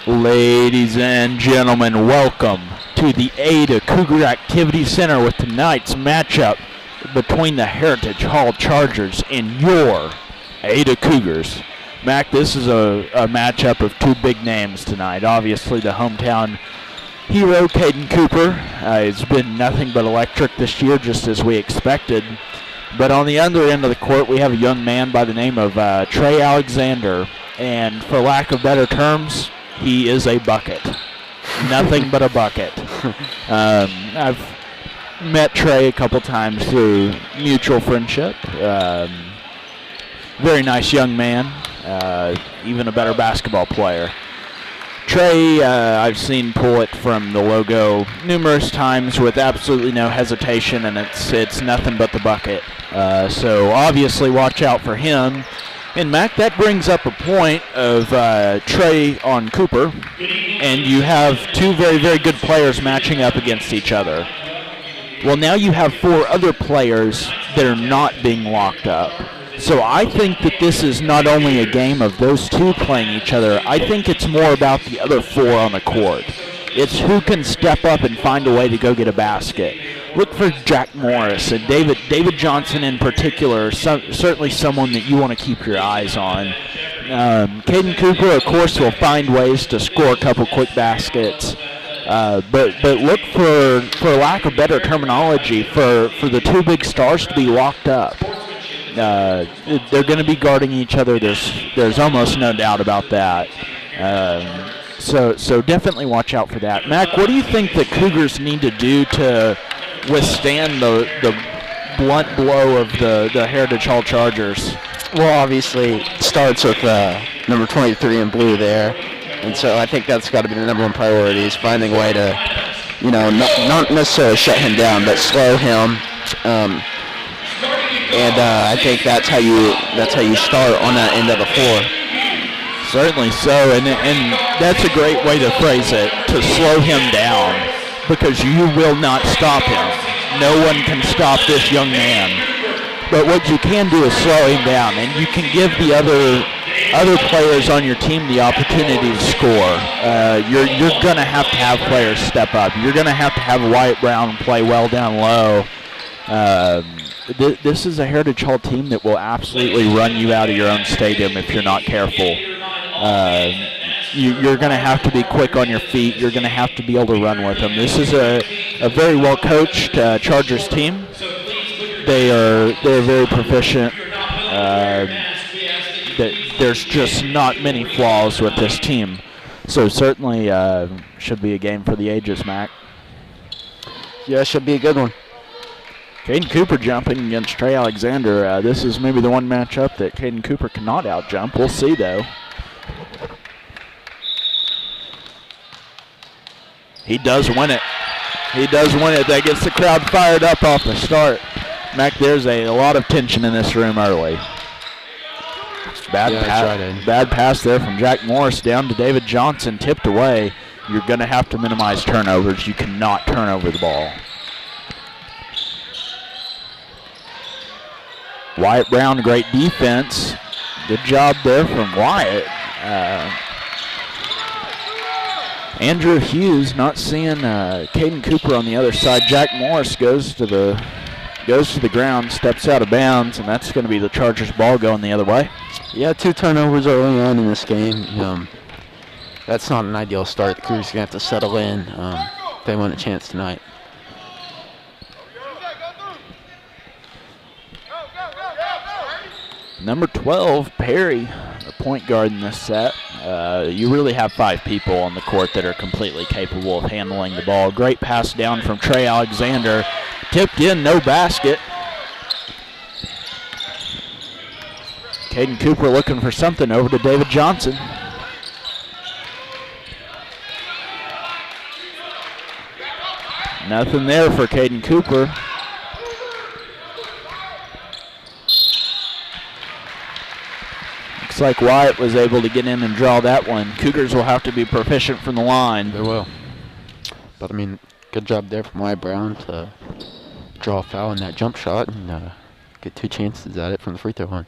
Ladies and gentlemen, welcome to the Ada Cougar Activity Center with tonight's matchup between the Heritage Hall Chargers and your Ada Cougars. Mac, this is a matchup of two big names tonight. Obviously, the hometown hero, Caden Cooper, has been nothing but electric this year, just as we expected. But on the other end of the court, we have a young man by the name of Trey Alexander. And for lack of better terms, he is a bucket. Nothing but a bucket. I've met Trey a couple times through mutual friendship. Very nice young man, even a better basketball player. Trey, I've seen pull it from the logo numerous times with absolutely no hesitation, and it's nothing but the bucket. So obviously watch out for him. And Mac, that brings up a point of Trey on Cooper, and you have two very, very good players matching up against each other. Well, now you have four other players that are not being locked up. So I think that this is not only a game of those two playing each other, I think it's more about the other four on the court. It's who can step up and find a way to go get a basket. Look for Jack Morris and David Johnson in particular, certainly someone that you want to keep your eyes on. Caden Cooper, of course, will find ways to score a couple quick baskets. But look for lack of better terminology, for the two big stars to be locked up. They're going to be guarding each other. There's almost no doubt about that. So definitely watch out for that. Mac, what do you think the Cougars need to do to withstand the blunt blow of the Heritage Hall Chargers? Well, obviously, it starts with number 23 in blue there. And so I think that's got to be the number one priority, is finding a way to, not necessarily shut him down, but slow him. I think that's how you start on that end of the floor. Certainly so, and that's a great way to phrase it, to slow him down, because you will not stop him. No one can stop this young man. But what you can do is slow him down, and you can give the other players on your team the opportunity to score. You're going to have players step up. You're going to have Wyatt Brown play well down low. This is a Heritage Hall team that will absolutely run you out of your own stadium if you're not careful. You're going to have to be quick on your feet. You're going to have to be able to run with them. This is a very well-coached Chargers team. They're very proficient. There's just not many flaws with this team. So certainly should be a game for the ages, Mac. Yeah, it should be a good one. Caden Cooper jumping against Trey Alexander. This is maybe the one matchup that Caden Cooper cannot out-jump. We'll see, though. He does win it. He does win it. That gets the crowd fired up off the start. Mac, there's a lot of tension in this room early. Bad pass there from Jack Morris down to David Johnson, tipped away. You're going to have to minimize turnovers. You cannot turn over the ball. Wyatt Brown, great defense. Good job there from Wyatt. Andrew Hughes not seeing Caden Cooper on the other side. Jack Morris goes to the ground, steps out of bounds, and that's going to be the Chargers ball going the other way. Yeah, 2 turnovers early on in this game. That's not an ideal start. The Cougars are going to have to settle in if they want a chance tonight. Number 12, Perry, the point guard in this set. You really have 5 people on the court that are completely capable of handling the ball. Great pass down from Trey Alexander. Tipped in, no basket. Caden Cooper looking for something over to David Johnson. Nothing there for Caden Cooper. Looks like Wyatt was able to get in and draw that one. Cougars will have to be proficient from the line. They will. But, good job there from Wyatt Brown to draw a foul in that jump shot and get 2 chances at it from the free throw line.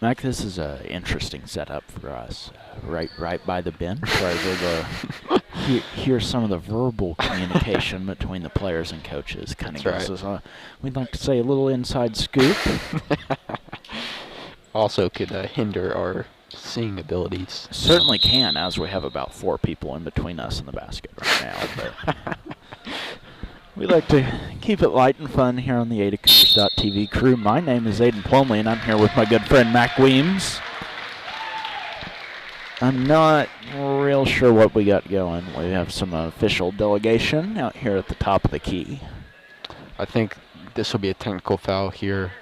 Mac, this is an interesting setup for us. Right by the bench, where we're able to hear some of the verbal communication between the players and coaches. Kind of gives us, we'd like to say, a little inside scoop. Also could hinder our seeing abilities. Certainly can, as we have about 4 people in between us and the basket right now. But we like to keep it light and fun here on the AdaCougars.tv crew. My name is Aiden Plumley, and I'm here with my good friend Mac Weems. I'm not real sure what we got going. We have some official delegation out here at the top of the key. I think this will be a technical foul here.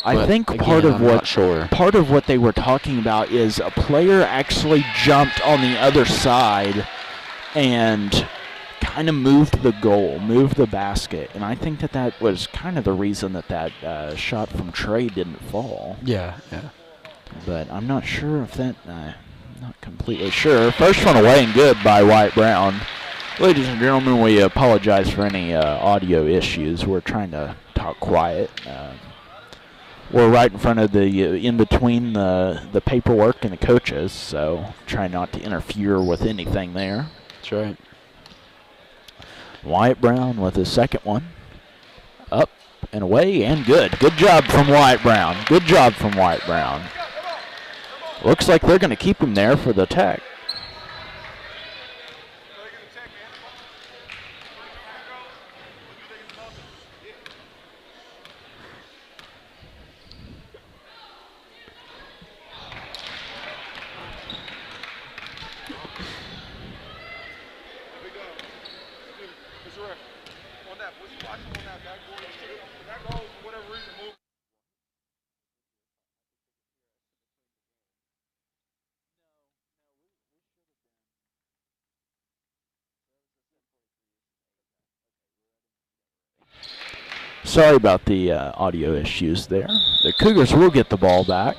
I think again, part of what they were talking about is a player actually jumped on the other side and kind of moved the goal, moved the basket, and I think that was kind of the reason that shot from Trey didn't fall. Yeah. But I'm not sure if that. Not completely sure. First one away and good by Wyatt Brown. Ladies and gentlemen, we apologize for any audio issues. We're trying to talk quiet. We're right in front of in between the paperwork and the coaches, so try not to interfere with anything there. That's right. Wyatt Brown with his second one. Up and away and good. Good job from Wyatt Brown. Good job from Wyatt Brown. Looks like they're going to keep him there for the Tech. Sorry about the audio issues there. The Cougars will get the ball back.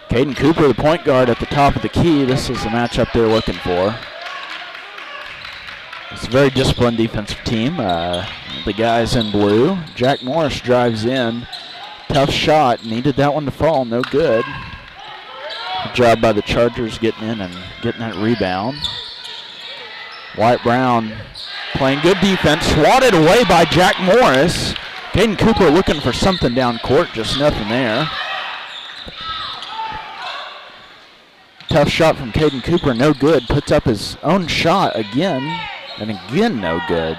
Caden Cooper, the point guard at the top of the key. This is the matchup they're looking for. It's a very disciplined defensive team. The guys in blue. Jack Morris drives in. Tough shot. Needed that one to fall. No good. Good job by the Chargers getting in and getting that rebound. Wyatt Brown playing good defense. Swatted away by Jack Morris. Caden Cooper looking for something down court. Just nothing there. Tough shot from Caden Cooper. No good. Puts up his own shot again. And again, no good.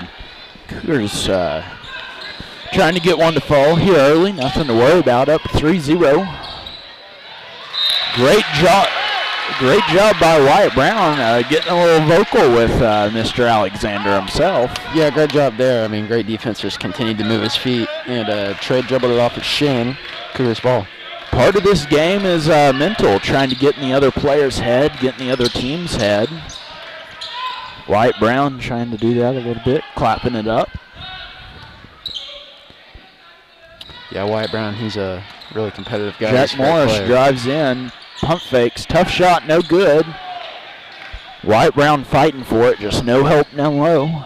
Cougars trying to get one to fall here early. Nothing to worry about. Up 3-0. Great job by Wyatt Brown getting a little vocal with Mr. Alexander himself. Yeah, great job there. I mean, great defense just continued to move his feet. And Trey dribbled it off his shin. Cougars ball. Part of this game is mental, trying to get in the other player's head, get in the other team's head. Wyatt Brown trying to do that a little bit, clapping it up. Yeah, Wyatt Brown, he's a really competitive guy. Jack Morris drives in, pump fakes, tough shot, no good. Wyatt Brown fighting for it, just no help down low.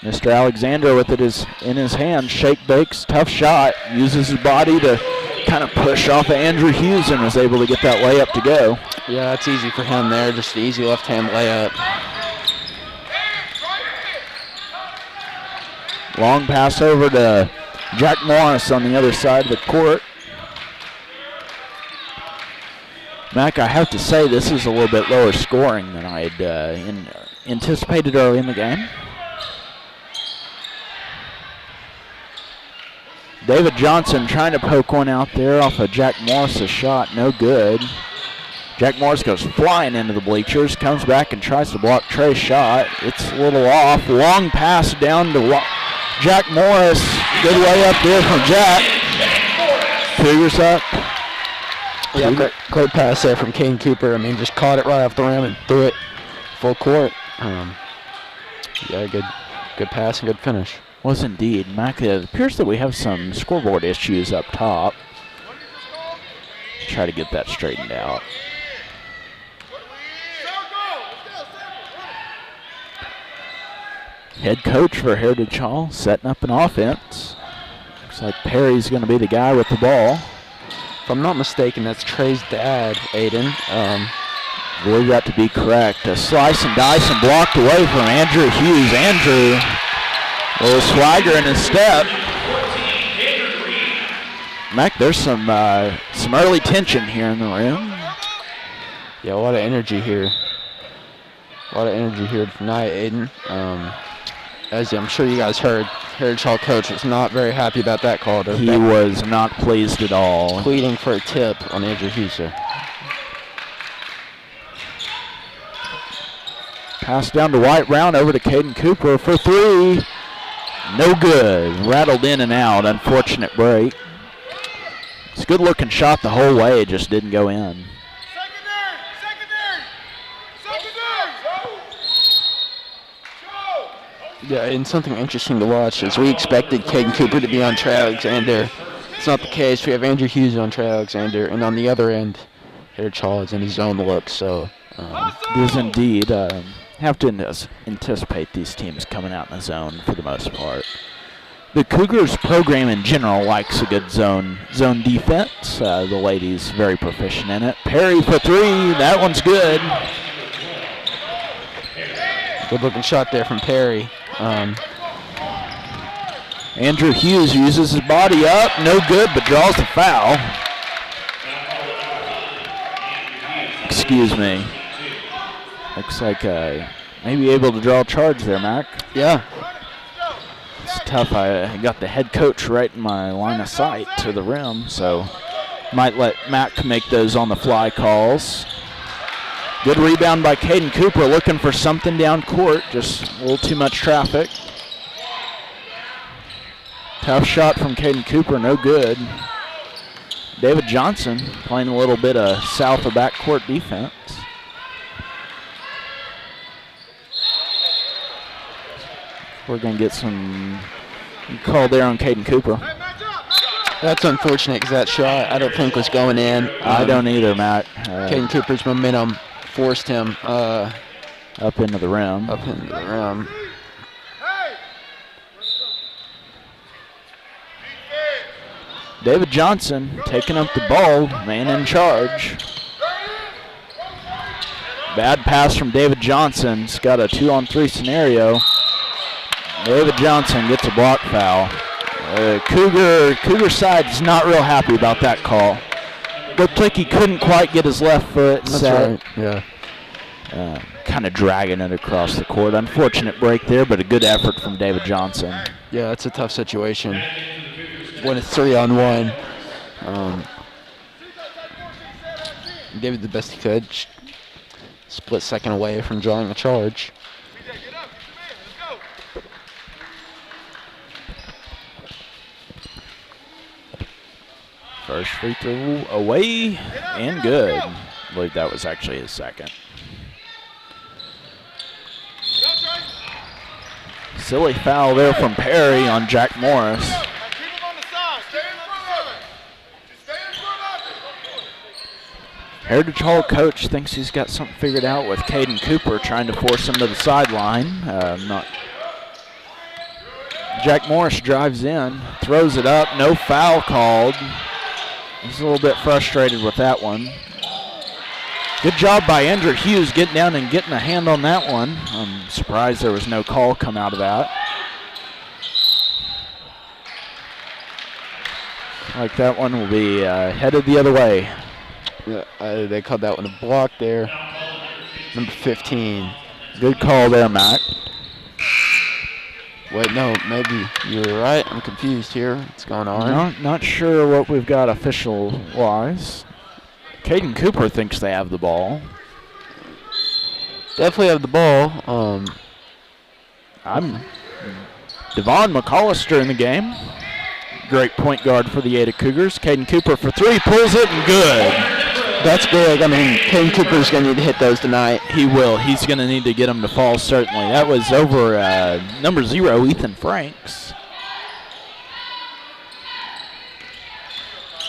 Mr. Alexander with it in his hand, shake bakes, tough shot, uses his body to kind of push off of Andrew Hughes and was able to get that layup to go. Yeah, it's easy for him there, just an easy left-hand layup. Long pass over to Jack Morris on the other side of the court. Mac, I have to say this is a little bit lower scoring than I had anticipated early in the game. David Johnson trying to poke one out there off of Jack Morris' shot, no good. Jack Morris goes flying into the bleachers, comes back and tries to block Trey's shot. It's a little off. Long pass down to Jack Morris. Good layup there from Jack. Cougars up. Yeah, great pass there from Caden Cooper. I mean, just caught it right off the rim and threw it full court. Yeah, good pass and good finish. Was indeed. Mac, it appears that we have some scoreboard issues up top. Try to get that straightened out. Head coach for Heritage Hall setting up an offense. Looks like Perry's going to be the guy with the ball. If I'm not mistaken, that's Trey's dad, Aiden. I believe that to be correct. A slice and dice and blocked away from Andrew Hughes. Andrew, a little swagger in his step. Mac, there's some early tension here in the room. Yeah, a lot of energy here. A lot of energy here tonight, Aiden. As I'm sure you guys heard, Heritage Hall coach was not very happy about that call. He was not pleased at all. Pleading for a tip on Andrew Hughes. Pass down to White Brown, over to Caden Cooper for three. No good. Rattled in and out. Unfortunate break. It's a good-looking shot the whole way. It just didn't go in. Yeah, and something interesting to watch is we expected Caden Cooper to be on Trey Alexander. It's not the case. We have Andrew Hughes on Trey Alexander, and on the other end, Heritage Hall is in his own look. So does indeed have to anticipate these teams coming out in the zone for the most part. The Cougars program in general likes a good zone defense. The ladies very proficient in it. Perry for three. That one's good. Good looking shot there from Perry. Andrew Hughes uses his body up. No good, but draws the foul. Excuse me. Looks like maybe able to draw a charge there, Mac. Yeah. It's tough. I got the head coach right in my line of sight to the rim, so might let Mac make those on the fly calls. Good rebound by Caden Cooper, looking for something down court. Just a little too much traffic. Tough shot from Caden Cooper, no good. David Johnson playing a little bit of south of backcourt defense. We're going to get some call there on Caden Cooper. That's unfortunate because that shot I don't think was going in. I don't either, Matt. Caden Cooper's momentum forced him up into the rim. David Johnson taking up the ball, man in charge. Bad pass from David Johnson. He's got a 2-on-3 scenario. David Johnson gets a block foul. Cougar side is not real happy about that call. Looked like he couldn't quite get his left foot set. Right. Yeah. Kind of dragging it across the court. Unfortunate break there, but a good effort from David Johnson. Yeah, that's a tough situation. When it's 3-on-1. David the best he could. Split second away from drawing a charge. First free throw away and good. I believe that was actually his second. Silly foul there from Perry on Jack Morris. Heritage Hall coach thinks he's got something figured out with Caden Cooper, trying to force him to the sideline. Jack Morris drives in, throws it up, no foul called. He's a little bit frustrated with that one. Good job by Andrew Hughes getting down and getting a hand on that one. I'm surprised there was no call come out of that. Like that one will be headed the other way. Yeah, they called that one a block there. Number 15. Good call there, Mac. Wait, no, maybe you're right. I'm confused here. What's going on? No, not sure what we've got official-wise. Caden Cooper thinks they have the ball. Definitely have the ball. I'm Devon McAllister in the game. Great point guard for the Ada Cougars. Caden Cooper for three, pulls it, and good. That's big. I mean, Caden Cooper's going to need to hit those tonight. He will. He's going to need to get them to fall, certainly. That was over number 0, Ethan Franks.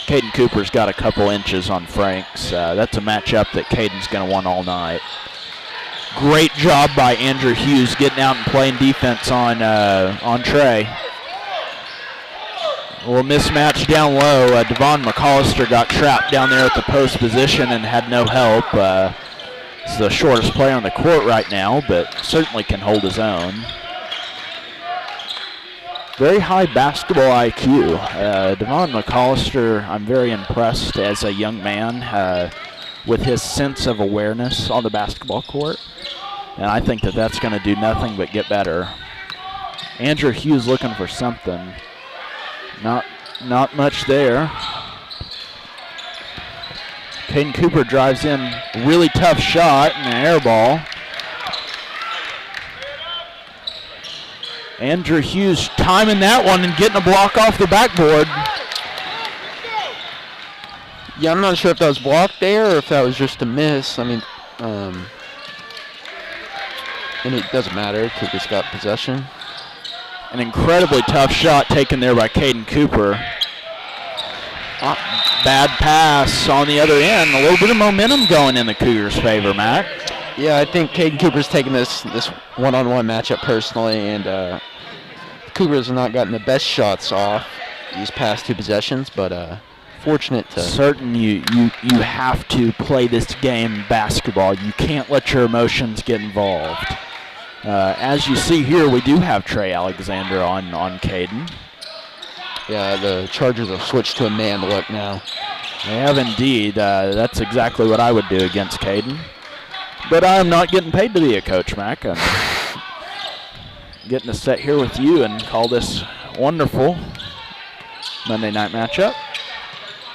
Caden Cooper's got a couple inches on Franks. That's a matchup that Caden's going to want all night. Great job by Andrew Hughes getting out and playing defense on Trey. A little mismatch down low. Devon McAllister got trapped down there at the post position and had no help. He's the shortest player on the court right now, but certainly can hold his own. Very high basketball IQ. Devon McAllister, I'm very impressed as a young man with his sense of awareness on the basketball court. And I think that that's going to do nothing but get better. Andrew Hughes looking for something. Not much there. Caden Cooper drives in, really tough shot and an air ball. Andrew Hughes timing that one and getting a block off the backboard. Yeah, I'm not sure if that was blocked there or if that was just a miss. I mean, and it doesn't matter. Cooper's got possession. An incredibly tough shot taken there by Caden Cooper. Bad pass on the other end. A little bit of momentum going in the Cougars' favor, Matt. Yeah, I think Caden Cooper's taking this one-on-one matchup personally, and Cougars have not gotten the best shots off these past two possessions, but fortunate to... Certain you have to play this game basketball. You can't let your emotions get involved. As you see here, we do have Trey Alexander on Caden. Yeah, the Chargers have switched to a man look now. They have indeed. That's exactly what I would do against Caden. But I'm not getting paid to be a coach, Mac. I'm getting to sit here with you and call this wonderful Monday night matchup.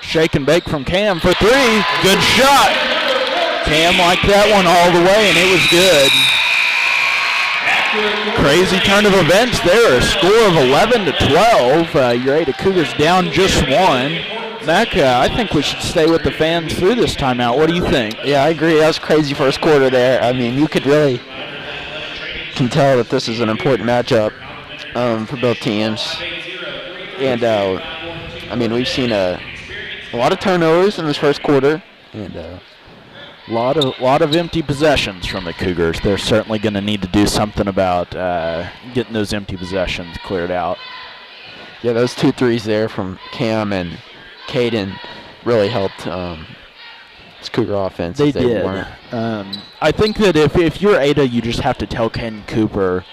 Shake and bake from Cam for three. Good shot. Cam liked that one all the way, and it was good. Crazy turn of events there. A score of 11-12. Your Ada Cougars down just one. Mac, I think we should stay with the fans through this timeout. What do you think? Yeah, I agree. That was crazy first quarter there. I mean, you can tell that this is an important matchup for both teams. And, I mean, we've seen a lot of turnovers in this first quarter. And a lot of empty possessions from the Cougars. They're certainly going to need to do something about getting those empty possessions cleared out. Yeah, those 2 threes there from Cam and Caden really helped this Cougar offense. They did. I think that if you're Ada, you just have to tell Caden Cooper,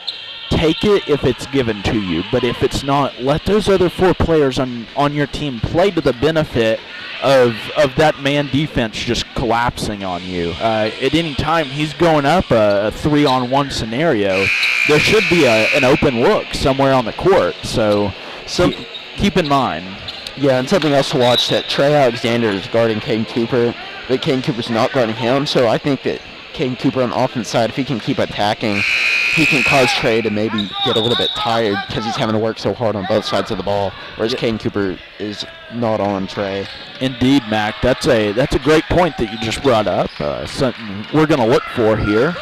take it if it's given to you. But if it's not, let those other 4 players on your team play to the benefit of that man defense just collapsing on you. At any time he's going up a 3-on-1 scenario, there should be an open look somewhere on the court. So keep in mind. Yeah, and something else to watch, that Trey Alexander is guarding Caden Cooper, but Caden Cooper's not guarding him. So I think that Caden Cooper on the offense side, if he can keep attacking, he can cause Trey to maybe get a little bit tired because he's having to work so hard on both sides of the ball, whereas Caden Cooper is not on Trey. Indeed, Mac. That's a great point that you just brought up. Something we're going to look for here.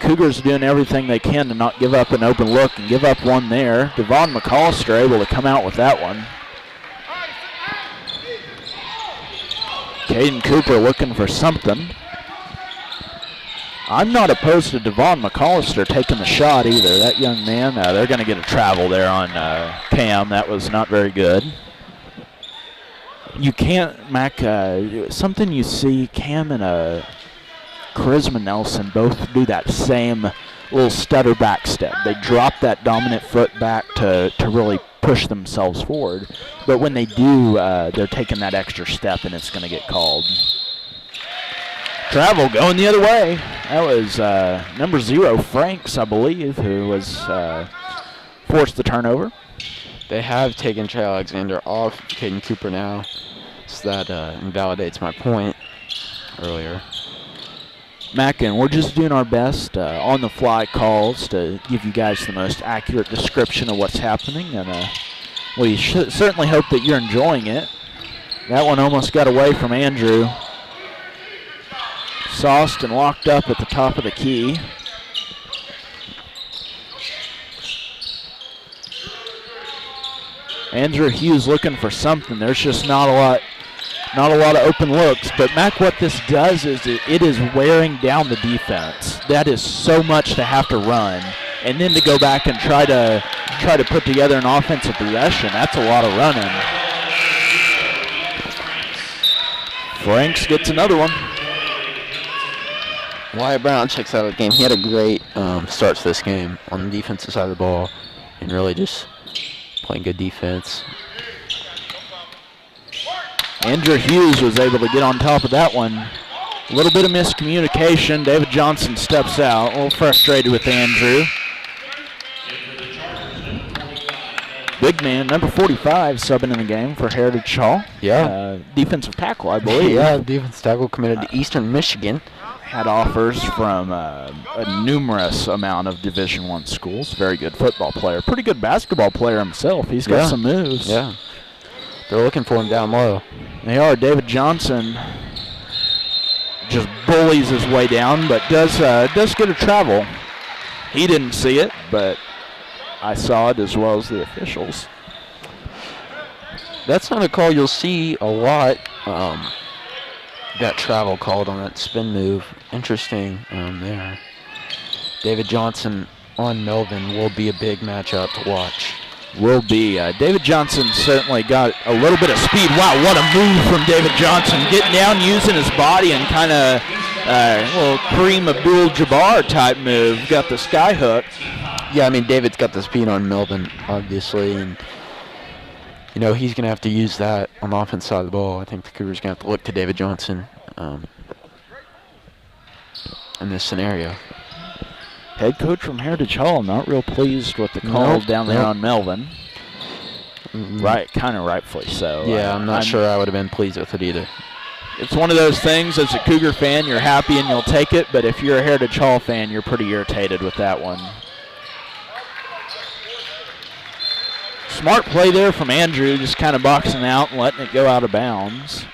Cougars are doing everything they can to not give up an open look and give up one there. Devon McAllister able to come out with that one. Caden Cooper looking for something. I'm not opposed to Devon McAllister taking the shot either. That young man, they're going to get a travel there on Cam. That was not very good. You can't, Mac, something you see, Cam and Charisma Nelson both do that same little stutter back step. They drop that dominant foot back to really push themselves forward. But when they do, they're taking that extra step, and it's going to get called. Travel going the other way. That was number 0, Franks, I believe, who was forced the turnover. They have taken Trey Alexander off Caden Cooper now, so that invalidates my point earlier. Mac, and we're just doing our best on-the-fly calls to give you guys the most accurate description of what's happening, and we certainly hope that you're enjoying it. That one almost got away from Andrew. Sauced and locked up at the top of the key. Andrew Hughes looking for something. There's just not a lot Not a lot of open looks, but Mac, what this does is it is wearing down the defense. That is so much to have to run, and then to go back and try to put together an offensive possession. That's a lot of running. Franks gets another one. Wyatt Brown checks out of the game. He had a great start to this game on the defensive side of the ball, and really just playing good defense. Andrew Hughes was able to get on top of that one. A little bit of miscommunication. David Johnson steps out, a little frustrated with Andrew. Big man, number 45, subbing in the game for Heritage Hall. Yeah. Defensive tackle, I believe. Yeah, defensive tackle committed to Eastern Michigan. Had offers from a numerous amount of Division I schools. Very good football player. Pretty good basketball player himself. He's got some moves. Yeah. They're looking for him down low. They are. David Johnson just bullies his way down, but does get a travel. He didn't see it, but I saw it as well as the officials. That's not a call you'll see a lot. That travel called on that spin move. Interesting there. David Johnson on Melvin will be a big matchup to watch. Will be. David Johnson certainly got a little bit of speed. Wow, what a move from David Johnson. Getting down, using his body, and kind of a little Kareem Abdul-Jabbar type move. Got the sky hook. Yeah, I mean, David's got the speed on Melvin, obviously, and you know, he's going to have to use that on the offense side of the ball. I think the Cougars going to have to look to David Johnson in this scenario. Head coach from Heritage Hall not real pleased with the call down there on Melvin. Right, kind of rightfully so. Yeah, I'm not sure I would have been pleased with it either. It's one of those things, as a Cougar fan, you're happy and you'll take it, but if you're a Heritage Hall fan, you're pretty irritated with that one. Smart play there from Andrew, just kind of boxing out and letting it go out of bounds.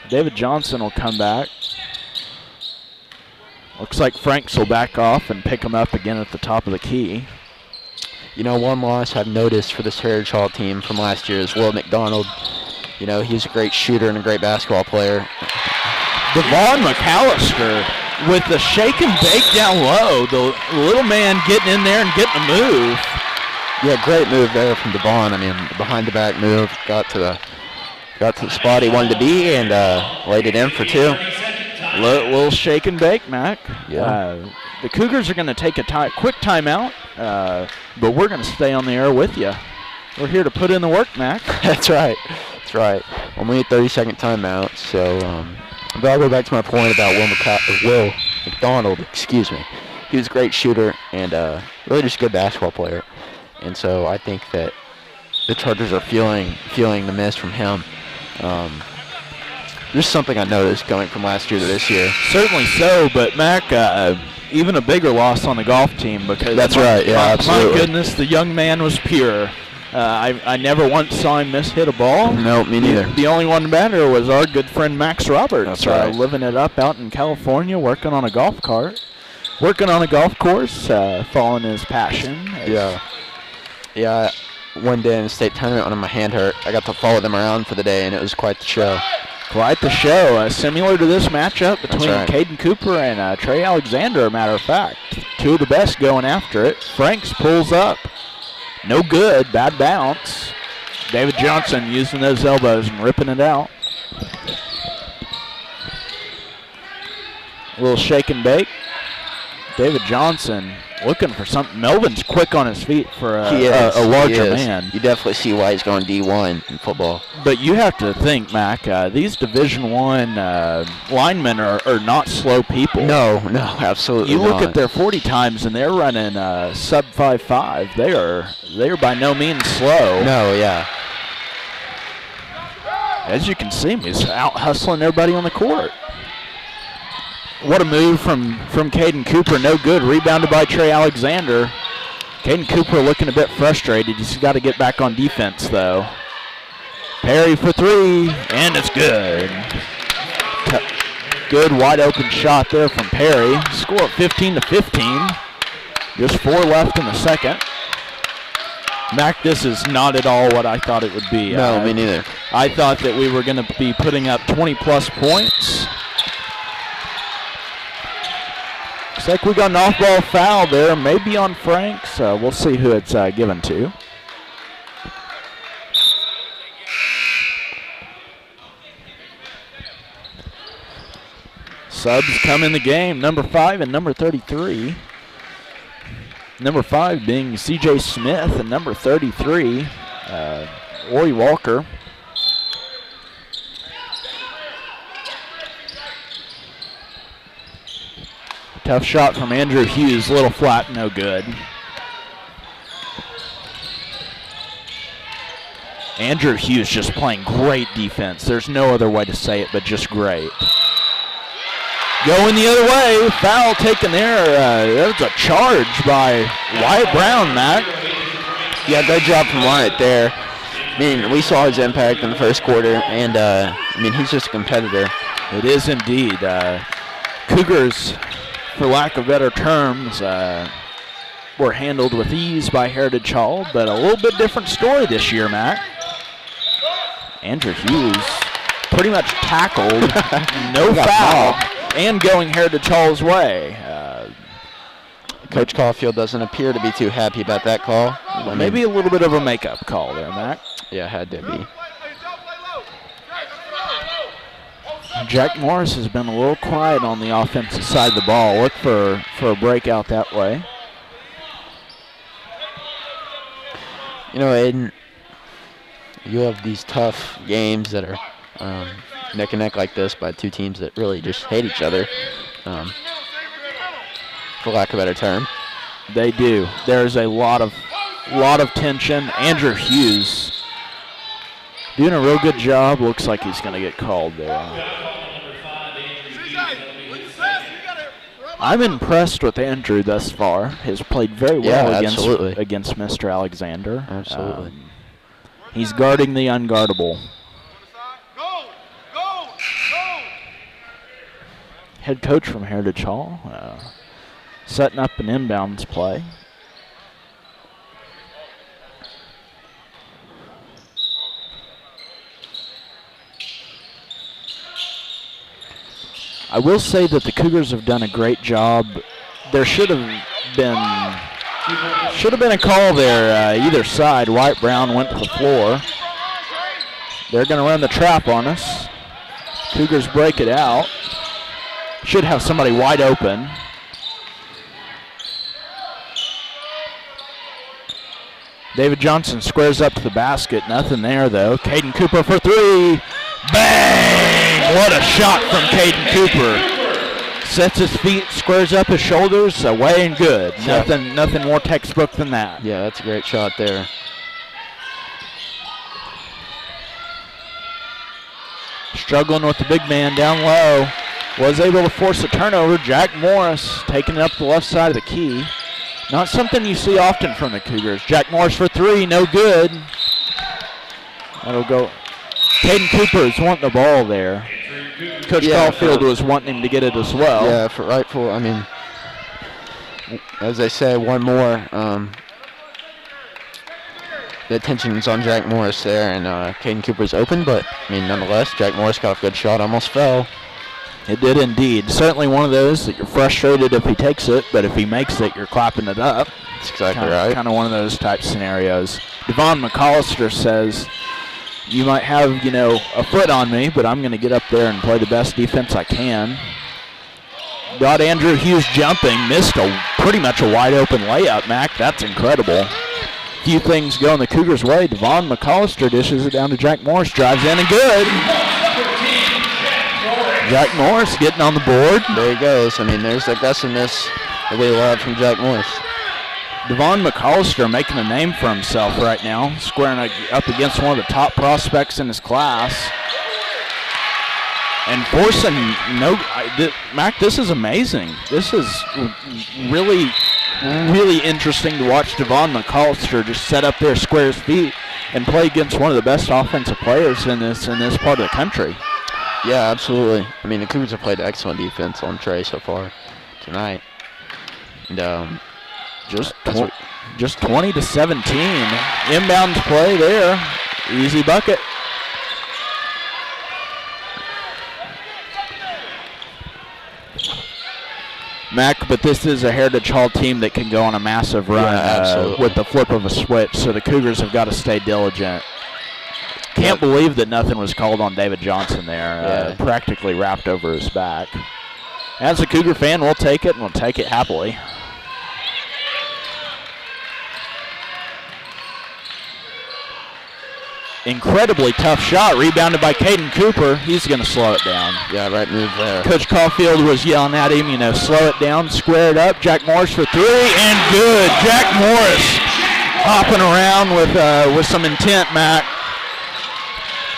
David Johnson will come back. Looks like Franks will back off and pick him up again at the top of the key. You know, one loss I've noticed for this Heritage Hall team from last year is Will McDonald. You know, he's a great shooter and a great basketball player. Devon McAllister with the shake and bake down low. The little man getting in there and getting a move. Yeah, great move there from Devon. I mean, behind the back move, got to the spot he wanted to be and laid it in for two. Little shake and bake, Mac. Yeah. The Cougars are going to take a quick timeout, but we're going to stay on the air with you. We're here to put in the work, Mac. That's right. That's right. Only a 30-second timeout, so but I'll go back to my point about Will McDonald. Excuse me. He was a great shooter and really just a good basketball player, and so I think that the Chargers are feeling the miss from him. Just something I noticed going from last year to this year. Certainly so, but Mac, even a bigger loss on the golf team because that's right. Yeah, absolutely. My goodness, the young man was pure. I never once saw him hit a ball. No, me neither. The only one better was our good friend Max Roberts. That's right. Living it up out in California, working on a golf course, following his passion. Yeah. One day in the state tournament when my hand hurt, I got to follow them around for the day, and it was quite the show. Quite the show. Similar to this matchup between Caden Cooper and Trey Alexander, a matter of fact. Two of the best going after it. Franks pulls up. No good. Bad bounce. David Johnson using those elbows and ripping it out. A little shake and bake. David Johnson looking for something. Melvin's quick on his feet for a larger man. You definitely see why he's going D1 in football. But you have to think, Mac, these Division I linemen are not slow people. No, absolutely You not. look at their 40 times, and they're running sub 5.5. They are by no means slow. No, yeah. As you can see, he's out hustling everybody on the court. What a move from Caden Cooper. No good. Rebounded by Trey Alexander. Caden Cooper looking a bit frustrated. He's got to get back on defense, though. Perry for three, and it's good. Good wide open shot there from Perry. Score 15-15. Just 4 left in the second. Mac, this is not at all what I thought it would be. No, me neither. I thought that we were going to be putting up 20-plus points. Looks like we got an off-ball foul there, maybe on Franks. We'll see who it's given to. Subs come in the game, number 5 and number 33. Number 5 being C.J. Smith, and number 33, Ori Walker. Tough shot from Andrew Hughes, a little flat, no good. Andrew Hughes just playing great defense. There's no other way to say it but just great. Going the other way, foul taken there. That was a charge by Wyatt Brown, Matt. Yeah, good job from Wyatt there. I mean, we saw his impact in the first quarter, and, I mean, he's just a competitor. It is indeed. Cougars, for lack of better terms, were handled with ease by Heritage Hall, but a little bit different story this year, Matt. Andrew Hughes pretty much tackled, no foul, and going Heritage Hall's way. Coach Caulfield doesn't appear to be too happy about that call. Maybe a little bit of a makeup call there, Matt. Yeah, had to be. Jack Morris has been a little quiet on the offensive side of the ball. Look for a breakout that way. You know, Aiden, you have these tough games that are neck and neck like this by two teams that really just hate each other, for lack of a better term. They do. There's a lot of tension. Andrew Hughes doing a real good job. Looks like he's going to get called there. I'm impressed with Andrew thus far. Has played very well against Mr. Alexander. Absolutely. He's guarding the unguardable. Head coach from Heritage Hall, setting up an inbounds play. I will say that the Cougars have done a great job. There should have been a call there either side. Wyatt Brown went to the floor. They're going to run the trap on us. Cougars break it out. Should have somebody wide open. David Johnson squares up to the basket. Nothing there, though. Caden Cooper for three. Bang! What a shot from Caden Cooper. Sets his feet, squares up his shoulders, away and good. Yeah. Nothing more textbook than that. Yeah, that's a great shot there. Struggling with the big man down low. Was able to force a turnover. Jack Morris taking it up the left side of the key. Not something you see often from the Cougars. Jack Morris for three, no good. That'll go. Caden Cooper is wanting the ball there. Coach Caulfield was wanting him to get it as well. Yeah, for rightful. I mean, as I say, one more. The attention's on Jack Morris there, and Caden Cooper's open, but I mean, nonetheless, Jack Morris got a good shot, almost fell. It did indeed. Certainly one of those that you're frustrated if he takes it, but if he makes it, you're clapping it up. That's exactly right. Kind of one of those type scenarios. Devon McAllister says, you might have, a foot on me, but I'm going to get up there and play the best defense I can. Got Andrew Hughes jumping, missed pretty much a wide open layup, Mac. That's incredible. Few things going the Cougars' way. Devon McAllister dishes it down to Jack Morris, drives in and good. Jack Morris getting on the board. There he goes. I mean, there's the aggressiveness that we love from Jack Morris. Devon McAllister making a name for himself right now, squaring up against one of the top prospects in his class. And forcing Mac, this is amazing. This is really, really interesting to watch Devon McAllister just set up there, square his feet, and play against one of the best offensive players in this part of the country. Yeah, absolutely. I mean, the Cougars have played excellent defense on Trey so far tonight. And Just 20-17. Inbound play there. Easy bucket. Mac, but this is a Heritage Hall team that can go on a massive run with the flip of a switch, so the Cougars have got to stay diligent. Can't believe that nothing was called on David Johnson there, practically wrapped over his back. As a Cougar fan, we'll take it, and we'll take it happily. Incredibly tough shot, rebounded by Caden Cooper. He's going to slow it down. Yeah, right move there. Coach Caulfield was yelling at him, slow it down, square it up. Jack Morris for three, and good. Jack Morris hopping around with some intent, Matt.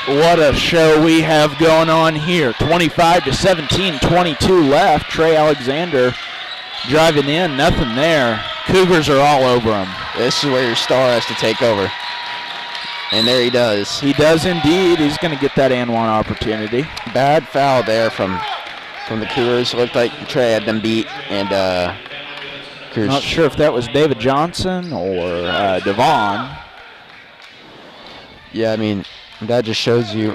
What a show we have going on here. 25-17, 22 left. Trey Alexander driving in, nothing there. Cougars are all over him. This is where your star has to take over. And there he does. He does indeed. He's going to get that and one opportunity. Bad foul there from the Cougars. It looked like Trey had them beat. And Cougars. Not sure if that was David Johnson or Devon. Yeah, I mean, that just shows you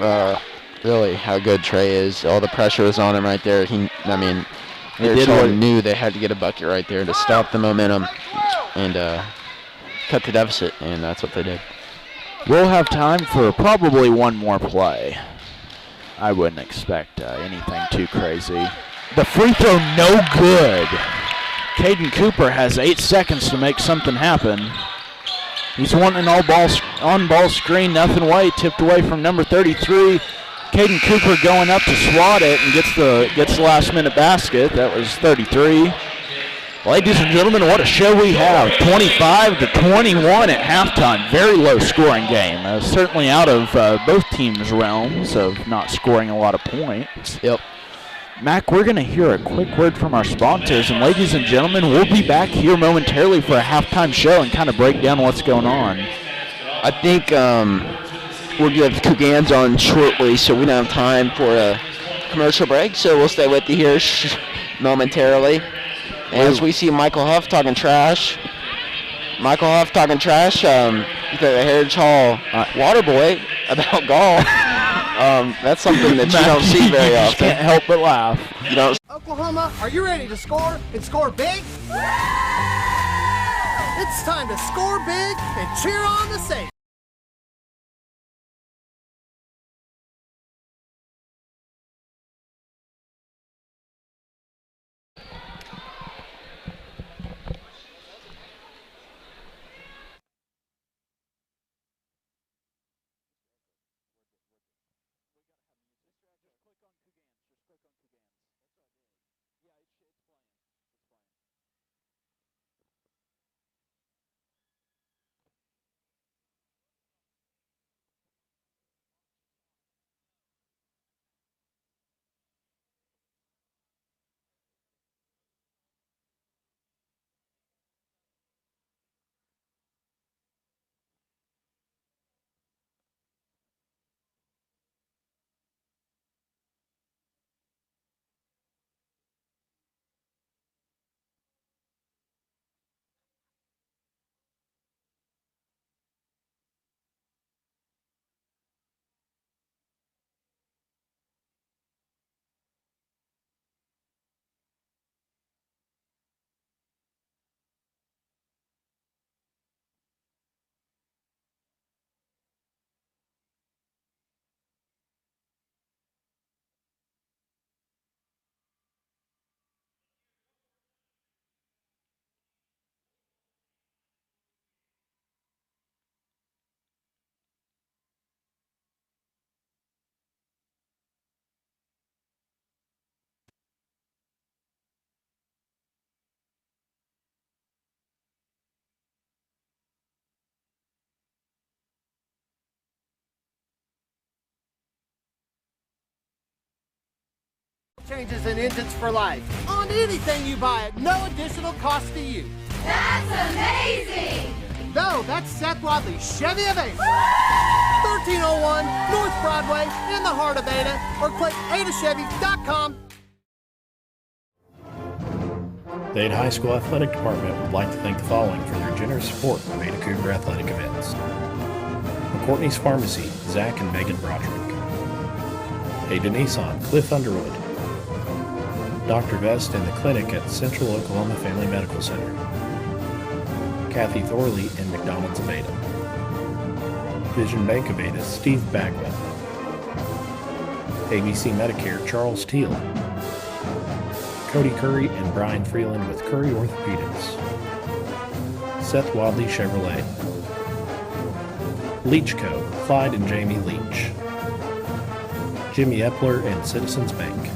really how good Trey is. All the pressure was on him right there. Heritage knew they had to get a bucket right there to stop the momentum and cut the deficit, and that's what they did. We'll have time for probably one more play. I wouldn't expect anything too crazy. The free throw, no good. Caden Cooper has 8 seconds to make something happen. He's wanting an on-ball screen, nothing away, tipped away from number 33. Caden Cooper going up to swat it and gets the last-minute basket. That was 33. Ladies and gentlemen, what a show we have. 25-21 at halftime. Very low scoring game. Certainly out of both teams' realms of not scoring a lot of points. Yep. Mac, we're going to hear a quick word from our sponsors. And ladies and gentlemen, we'll be back here momentarily for a halftime show and kind of break down what's going on. I think we'll give Cougans on shortly, so we don't have time for a commercial break. So we'll stay with you here momentarily. As we see Michael Huff talking trash. Michael Huff talking trash, the Heritage Hall water boy about golf. That's something that you don't see very often. Can't help but laugh. You don't. Oklahoma, are you ready to score and score big? It's time to score big and cheer on the Saints. Changes and engines for life on anything you buy at no additional cost to you. That's amazing! No, that's Seth Wadley's Chevy of Ada. 1301 North Broadway in the heart of Ada, or click adachevy.com. The Ada High School Athletic Department would like to thank the following for their generous support of Ada Cougar athletic events. McCourtney's Pharmacy, Zach and Megan Broderick. Ada Nissan, Cliff Underwood. Dr. Vest and the clinic at Central Oklahoma Family Medical Center. Kathy Thorley and McDonald's of Ada. Vision Bank of Ada, Steve Bagwell. ABC Medicare, Charles Teal. Cody Curry and Brian Freeland with Curry Orthopedics. Seth Wadley Chevrolet. Leach Co., Clyde and Jamie Leach. Jimmy Epler and Citizens Bank.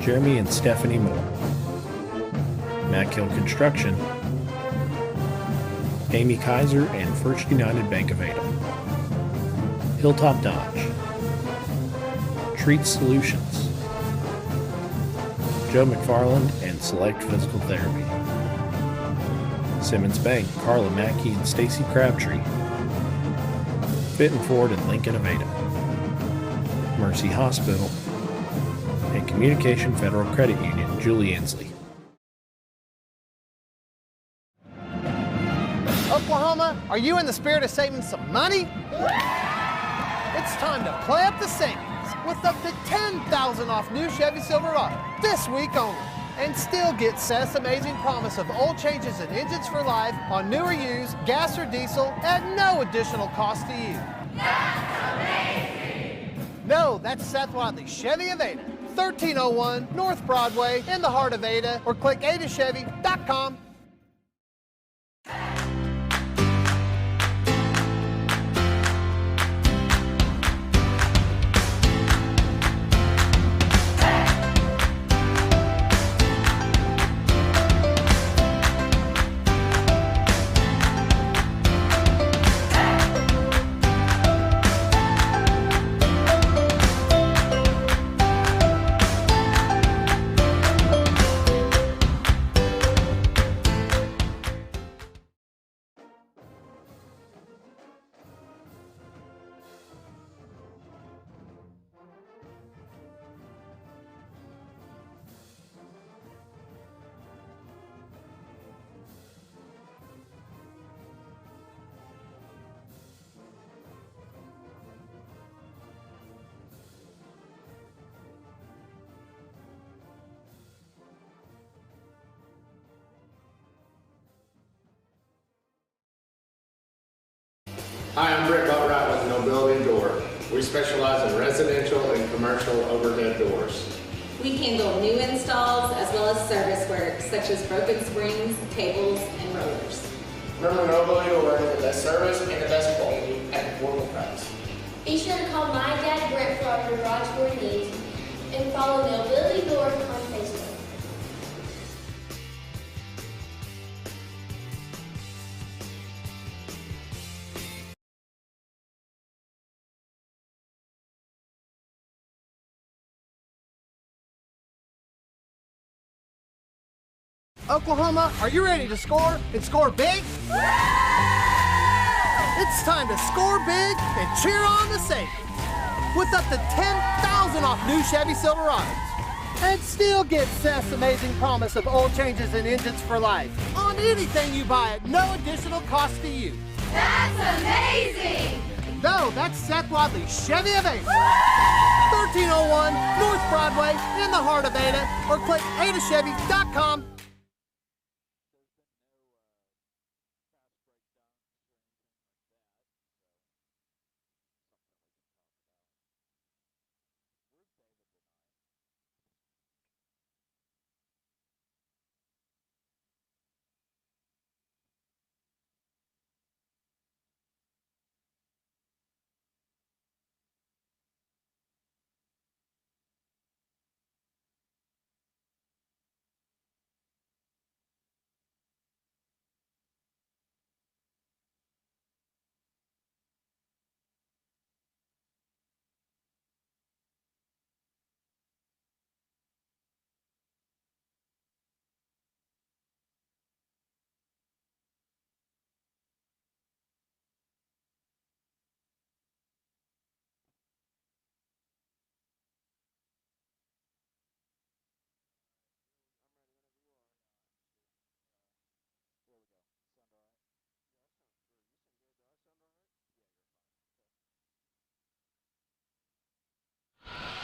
Jeremy and Stephanie Moore. Mack Hill Construction. Amy Kaiser and First United Bank of Ada. Hilltop Dodge. Treat Solutions. Joe McFarland and Select Physical Therapy. Simmons Bank, Carla Mackey and Stacy Crabtree. Fitton Ford and Lincoln of Ada. Mercy Hospital. And Communication Federal Credit Union, Julie Inslee. Oklahoma, are you in the spirit of saving some money? It's time to play up the savings with up to $10,000 off new Chevy Silverado this week only. And still get Seth's amazing promise of oil changes and engines for life on new or used, gas or diesel at no additional cost to you. That's amazing! No, that's Seth Wadley, Chevy of Ada, 1301 North Broadway in the heart of Ada, or click adachevy.com. Hi, I'm Britt Boatwright with Nobility Door. We specialize in residential and commercial overhead doors. We handle new installs as well as service work such as broken springs, cables, and rollers. Remember, Nobility Door, the best service and the best quality at an affordable price. Be sure to call my dad Brett for our garage door needs and follow Nobility Door on Facebook. Oklahoma, are you ready to score and score big? It's time to score big and cheer on the savings with up to $10,000 off new Chevy Silverados. And still get Seth's amazing promise of oil changes and engines for life on anything you buy at no additional cost to you. That's amazing! No, that's Seth Wadley, Chevy of Ada, 1301 North Broadway in the heart of Ada, or click adachevy.com.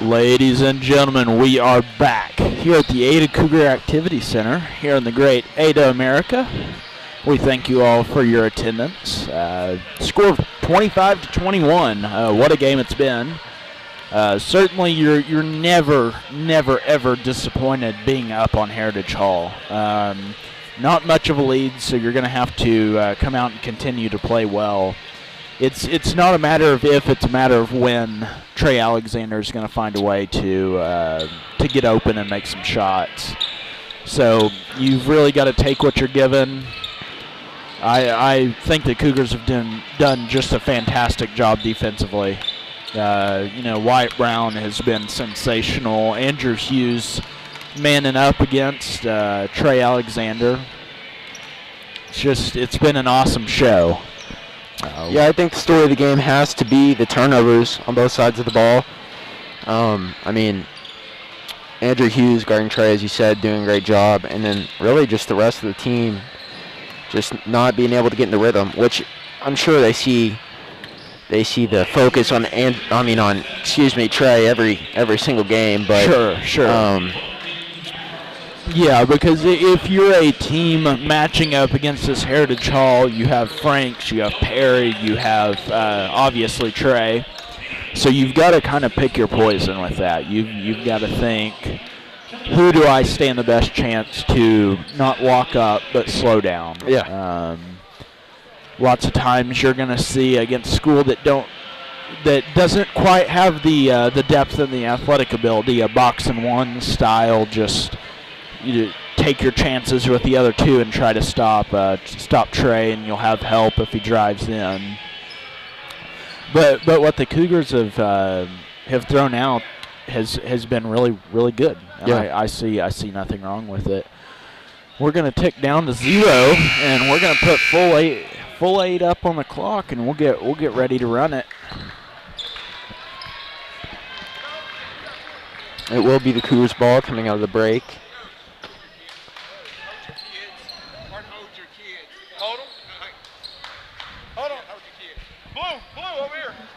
Ladies and gentlemen, we are back here at the Ada Cougar Activity Center here in the great Ada, America. We thank you all for your attendance. Score of 25-21. What a game it's been. Certainly, you're never, ever disappointed being up on Heritage Hall. Not much of a lead, so you're going to have to come out and continue to play well. It's not a matter of if, it's a matter of when. Trey Alexander is going to find a way to get open and make some shots. So you've really got to take what you're given. I think the Cougars have done just a fantastic job defensively. Wyatt Brown has been sensational. Andrew Hughes manning up against Trey Alexander. It's been an awesome show. Yeah, I think the story of the game has to be the turnovers on both sides of the ball. Andrew Hughes guarding Trey, as you said, doing a great job, and then really just the rest of the team just not being able to get in the rhythm, which I'm sure they see the focus on Trey every single game, but sure. Yeah, because if you're a team matching up against this Heritage Hall, you have Franks, you have Perry, you have obviously Trey. So you've got to kind of pick your poison with that. You've got to think, who do I stand the best chance to not walk up but slow down? Yeah. Lots of times you're going to see against a school that doesn't quite have the depth and the athletic ability, a box and one style, just you take your chances with the other two and try to stop Trey, and you'll have help if he drives in. But what the Cougars have thrown out has been really, really good. Yeah. I see nothing wrong with it. We're going to tick down to 0, and we're going to put full eight up on the clock, and we'll get ready to run it. It will be the Cougars ball coming out of the break.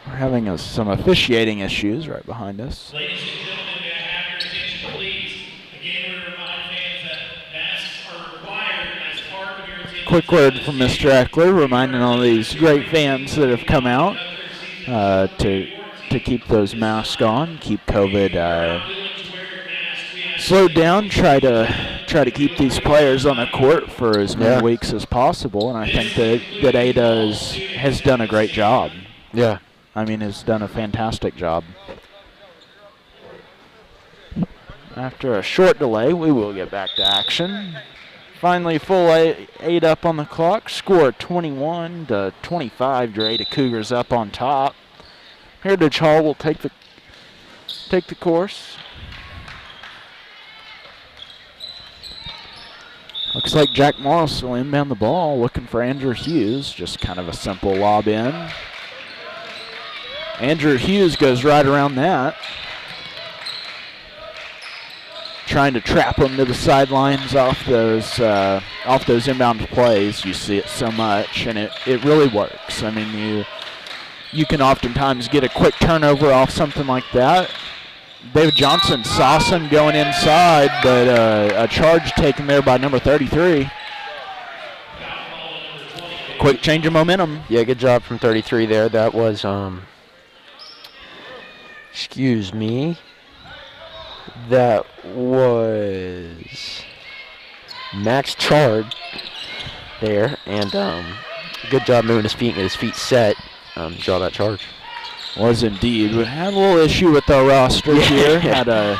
We're having some officiating issues right behind us. Ladies and gentlemen, may I have your attention, please? Again, we remind fans that masks are required as part of your attendance. Quick word from Mr. Eckler, reminding all these great fans that have come out to keep those masks on, keep COVID slowed down, try to keep these players on the court for as many weeks as possible, and I think that Ada has done a great job. Yeah. Has done a fantastic job. After a short delay, we will get back to action. Finally, full eight up on the clock. Score 21-25. Your Ada Cougars up on top. Heritage Hall will take the course. Looks like Jack Morris will inbound the ball, looking for Andrew Hughes. Just kind of a simple lob in. Andrew Hughes goes right around that. Trying to trap him to the sidelines off those inbound plays. You see it so much, and it really works. You can oftentimes get a quick turnover off something like that. David Johnson saw some going inside, but a charge taken there by number 33. Quick change of momentum. Yeah, good job from 33 there. That was, excuse me. That was Max Chard there, and good job moving his feet and get his feet set. Draw that charge. Was indeed. We had a little issue with our roster here. Had an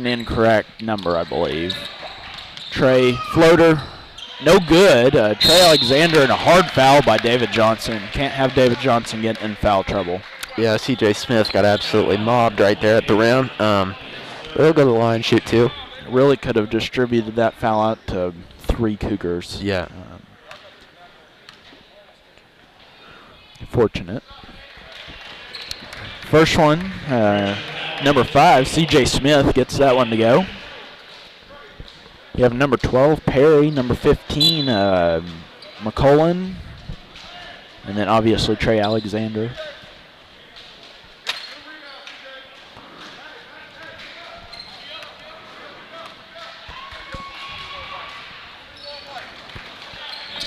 incorrect number, I believe. Trey floater, no good. Trey Alexander and a hard foul by David Johnson. Can't have David Johnson get in foul trouble. Yeah, C.J. Smith got absolutely mobbed right there at the rim. They'll go to the line, shoot two. Really could have distributed that foul out to 3 Cougars. Yeah. Fortunate. First one, number 5, C.J. Smith gets that one to go. You have number 12, Perry, number 15, McCullen, and then obviously Trey Alexander.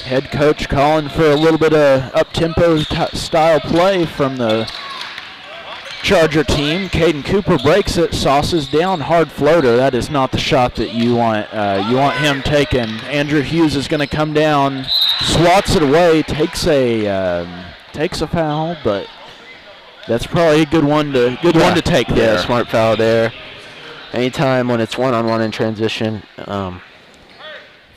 Head coach calling for a little bit of up-tempo style play from the Charger team. Caden Cooper breaks it, sauces down, hard floater. That is not the shot that you want. You want him taken. Andrew Hughes is going to come down, swats it away, takes a foul, but that's probably a good one to take there. Yeah, smart foul there. Anytime when it's one-on-one in transition,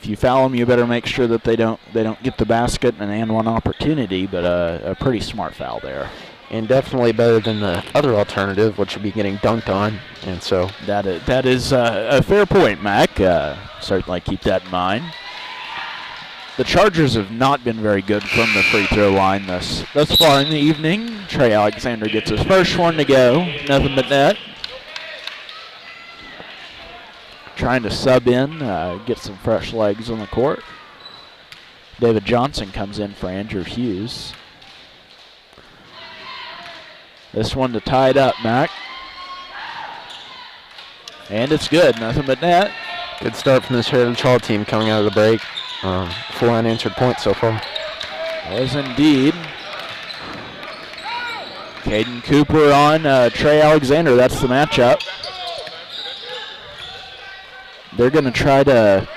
if you foul them, you better make sure that they don't get the basket and one opportunity. But a pretty smart foul there. And definitely better than the other alternative, which would be getting dunked on. And so that is a fair point, Mac. Certainly keep that in mind. The Chargers have not been very good from the free throw line thus far in the evening. Trey Alexander gets his first one to go. Nothing but net. Trying to sub in, get some fresh legs on the court. David Johnson comes in for Andrew Hughes. This one to tie it up, Mac. And it's good, nothing but net. Good start from this Heritage Hall team coming out of the break. 4 unanswered points so far. Was indeed. Caden Cooper on Trey Alexander, that's the matchup. They're going to try to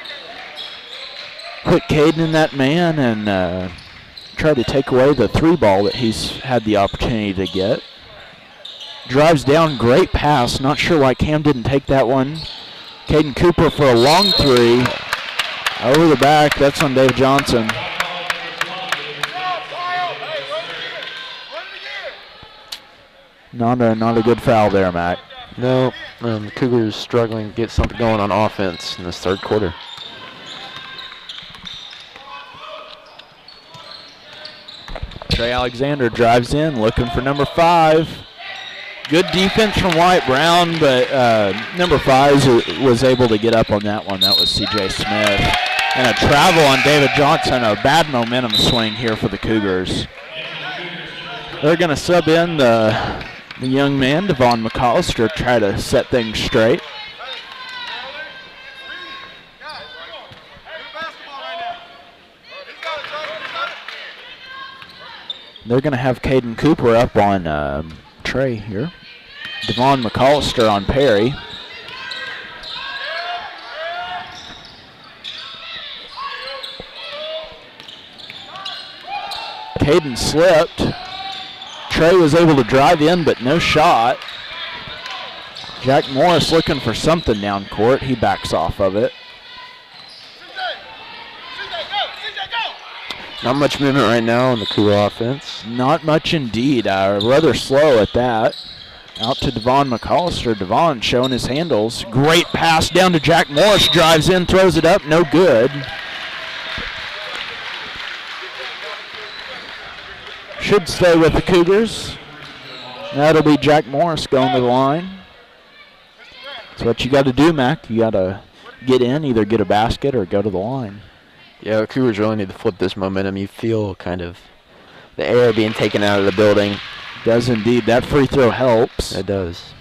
put Caden in that man and try to take away the 3 ball that he's had the opportunity to get. Drives down, great pass. Not sure why Cam didn't take that one. Caden Cooper for a long 3. Over the back, that's on Dave Johnson. Not a good foul there, Mac. No, the Cougars struggling to get something going on offense in this third quarter. Trey Alexander drives in, looking for number 5. Good defense from White Brown, but number 5 was able to get up on that one. That was C.J. Smith. And a travel on David Johnson, a bad momentum swing here for the Cougars. They're going to sub in the young man, Devon McAllister, try to set things straight. They're going to have Caden Cooper up on Trey here. Devon McAllister on Perry. Caden slipped. Trey was able to drive in, but no shot. Jack Morris looking for something down court. He backs off of it. Not much movement right now in the Cougar offense. Not much indeed. Rather slow at that. Out to Devon McAllister. Devon showing his handles. Great pass down to Jack Morris. Drives in, throws it up. No good. Should stay with the Cougars. That'll be Jack Morris going to the line. That's what you got to do, Mac. You got to get in, either get a basket or go to the line. Yeah, the Cougars really need to flip this momentum. You feel kind of the air being taken out of the building. Does indeed. That free throw helps. It does.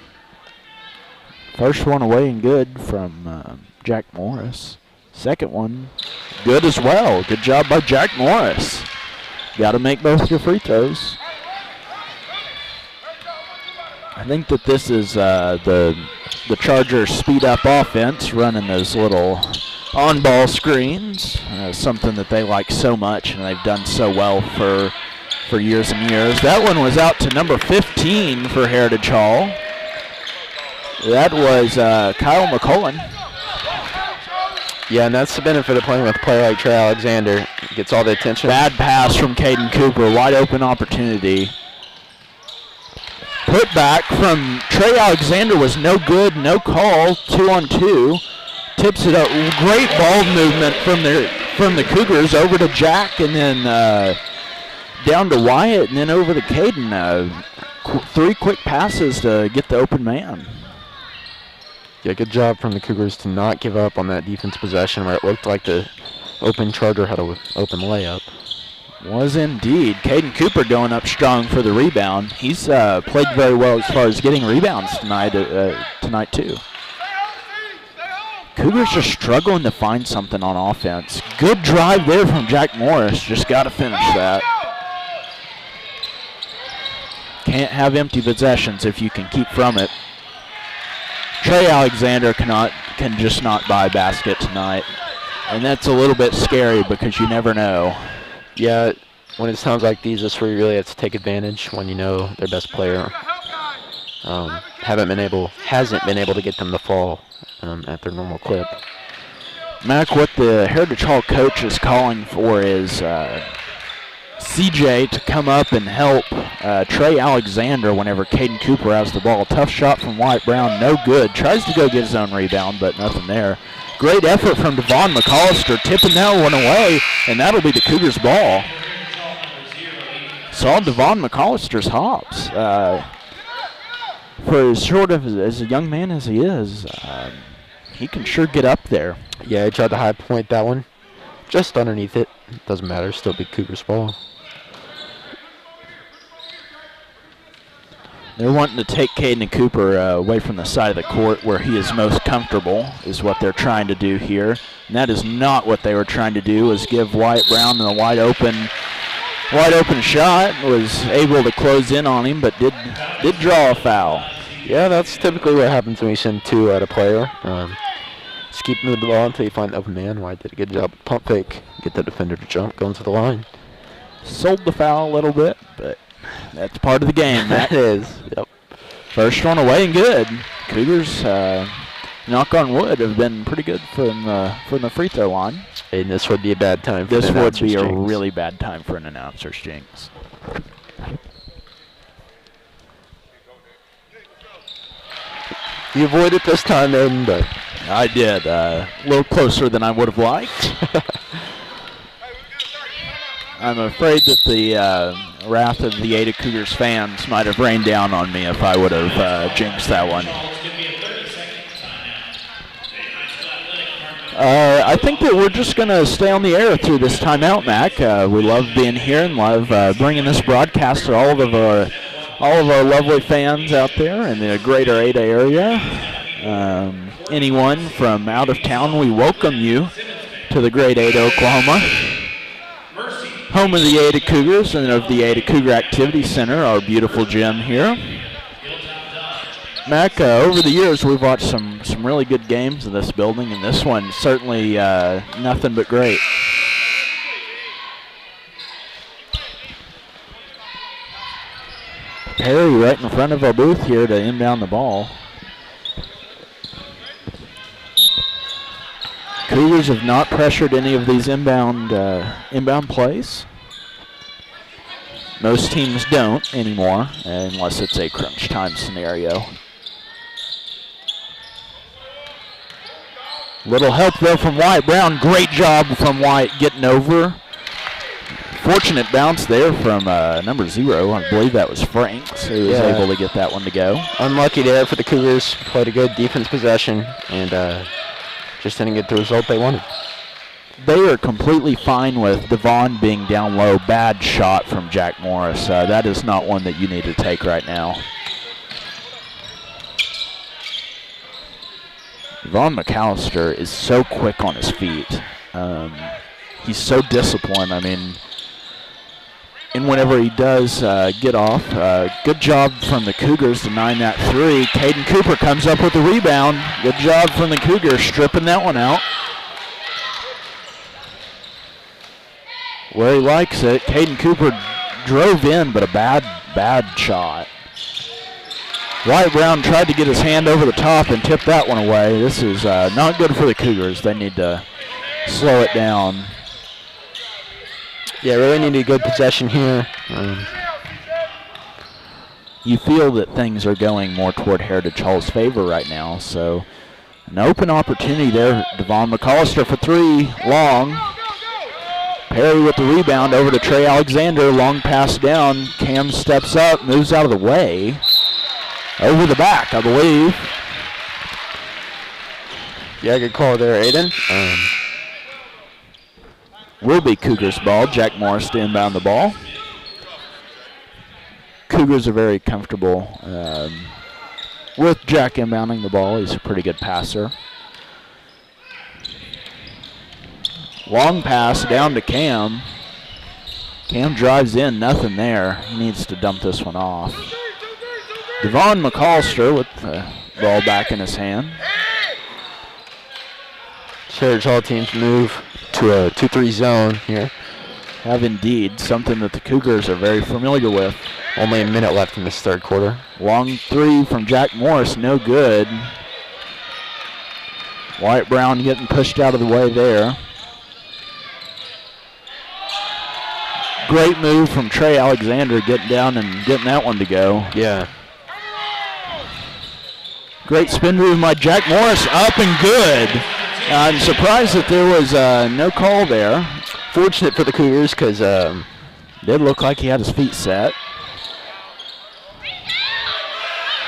First one away and good from Jack Morris. Second one, good as well. Good job by Jack Morris. Got to make both your free throws. I think that this is the Chargers speed up offense, running those little on-ball screens, something that they like so much and they've done so well for years and years. That one was out to number 15 for Heritage Hall. That was Kyle McCullen. Yeah, and that's the benefit of playing with a player like Trey Alexander. Gets all the attention. Bad pass from Caden Cooper, wide open opportunity. Put back from Trey Alexander was no good, no call, 2-on-2. Tips it up, great ball movement from the Cougars over to Jack and then down to Wyatt and then over to Caden. 3 quick passes to get the open man. Yeah, good job from the Cougars to not give up on that defense possession where it looked like the open Charger had an open layup. Was indeed. Caden Cooper going up strong for the rebound. He's played very well as far as getting rebounds tonight too. Cougars are struggling to find something on offense. Good drive there from Jack Morris. Just got to finish that. Can't have empty possessions if you can keep from it. Trey Alexander can just not buy a basket tonight. And that's a little bit scary because you never know. Yeah, when it's times like these, that's where you really have to take advantage when you know their best player hasn't been able to get them to fall at their normal clip. Mac, what the Heritage Hall coach is calling for is CJ to come up and help Trey Alexander whenever Caden Cooper has the ball. Tough shot from Wyatt Brown, no good. Tries to go get his own rebound, but nothing there. Great effort from Devon McAllister, tipping that one away, and that'll be the Cougars' ball. Saw Devon McAllister's hops. For as short of as a young man as he is, he can sure get up there. Yeah, he tried to high point that one. Just underneath it. Doesn't matter, still be Cougars' ball. They're wanting to take Caden Cooper away from the side of the court where he is most comfortable, is what they're trying to do here. And that is not what they were trying to do, is give Wyatt Brown a wide open shot. Was able to close in on him, but did draw a foul. Yeah, that's typically what happens when you send two at a player. Just keep moving the ball until you find the open man. Wyatt did a good job. Pump fake, get the defender to jump, go into the line. Sold the foul a little bit, but that's part of the game. That is. Yep. First one away and good. Cougars, knock on wood, have been pretty good from the free throw line. And this would be a bad time for this would be a really bad time for an announcer's jinx. You avoided it this time, Aiden, but I did. A little closer than I would have liked. I'm afraid that the wrath of the Ada Cougars fans might have rained down on me if I would have jinxed that one. I think that we're just going to stay on the air through this timeout, Mac. We love being here and love bringing this broadcast to all of our lovely fans out there in the greater Ada area. Anyone from out of town, we welcome you to the great Ada, Oklahoma. Home of the Ada Cougars and of the Ada Cougar Activity Center, our beautiful gym here. Mac, over the years we've watched some really good games in this building, and this one certainly nothing but great. Perry right in front of our booth here to inbound the ball. Cougars have not pressured any of these inbound plays. Most teams don't anymore, unless it's a crunch time scenario. Little help though from Wyatt Brown. Great job from Wyatt getting over. Fortunate bounce there from number 0. I believe that was Franks who was able to get that one to go. Unlucky there for the Cougars. Played a good defense possession and just didn't get the result they wanted. They are completely fine with Devon being down low. Bad shot from Jack Morris. That is not one that you need to take right now. Devon McAllister is so quick on his feet. He's so disciplined. I mean, and whenever he does get off, good job from the Cougars denying that 3. Caden Cooper comes up with the rebound. Good job from the Cougars stripping that one out. Where he likes it. Caden Cooper drove in, but a bad shot. Wyatt Brown tried to get his hand over the top and tip that one away. This is not good for the Cougars. They need to slow it down. Yeah, really need a good possession here. You feel that things are going more toward Heritage Hall's favor right now, so an open opportunity there. Devon McAllister for 3, long. Perry with the rebound over to Trey Alexander. Long pass down. Cam steps up, moves out of the way. Over the back, I believe. Yeah, good call there, Aiden. Will be Cougars ball. Jack Morris to inbound the ball. Cougars are very comfortable with Jack inbounding the ball. He's a pretty good passer. Long pass down to Cam. Cam drives in, nothing there. He needs to dump this one off. Devon McAllister with the ball back in his hand. Sheridan Hall teams move to a 2-3 zone here. Have indeed, something that the Cougars are very familiar with. Only a minute left in this third quarter. Long three from Jack Morris, no good. Wyatt Brown getting pushed out of the way there. Great move from Trey Alexander getting down and getting that one to go. Yeah. Great spin move by Jack Morris, up and good. I'm surprised that there was no call there. Fortunate for the Cougars because did look like he had his feet set.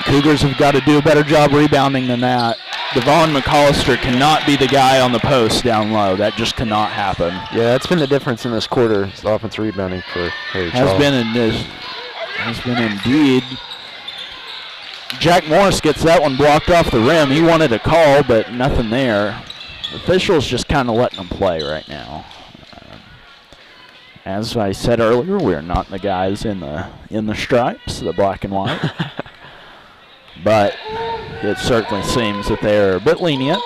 Cougars have got to do a better job rebounding than that. Devon McAllister cannot be the guy on the post down low. That just cannot happen. Yeah, that's been the difference in this quarter. It's the offensive rebounding for Harry Has been indeed. Jack Morris gets that one blocked off the rim. He wanted a call, but nothing there. Officials just kind of letting them play right now. As I said earlier, we're not the guys in the stripes, the black and white. But it certainly seems that they're a bit lenient.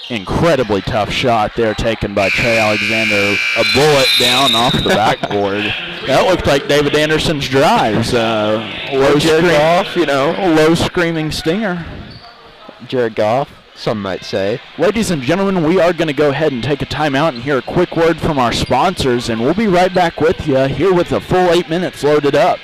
Incredibly tough shot there taken by Trey Alexander. A bullet down off the backboard. That looked like David Anderson's drives. Low screaming stinger. Jared Goff, some might say. Ladies and gentlemen, we are going to go ahead and take a timeout and hear a quick word from our sponsors, and we'll be right back with you here with a full 8 minutes loaded up.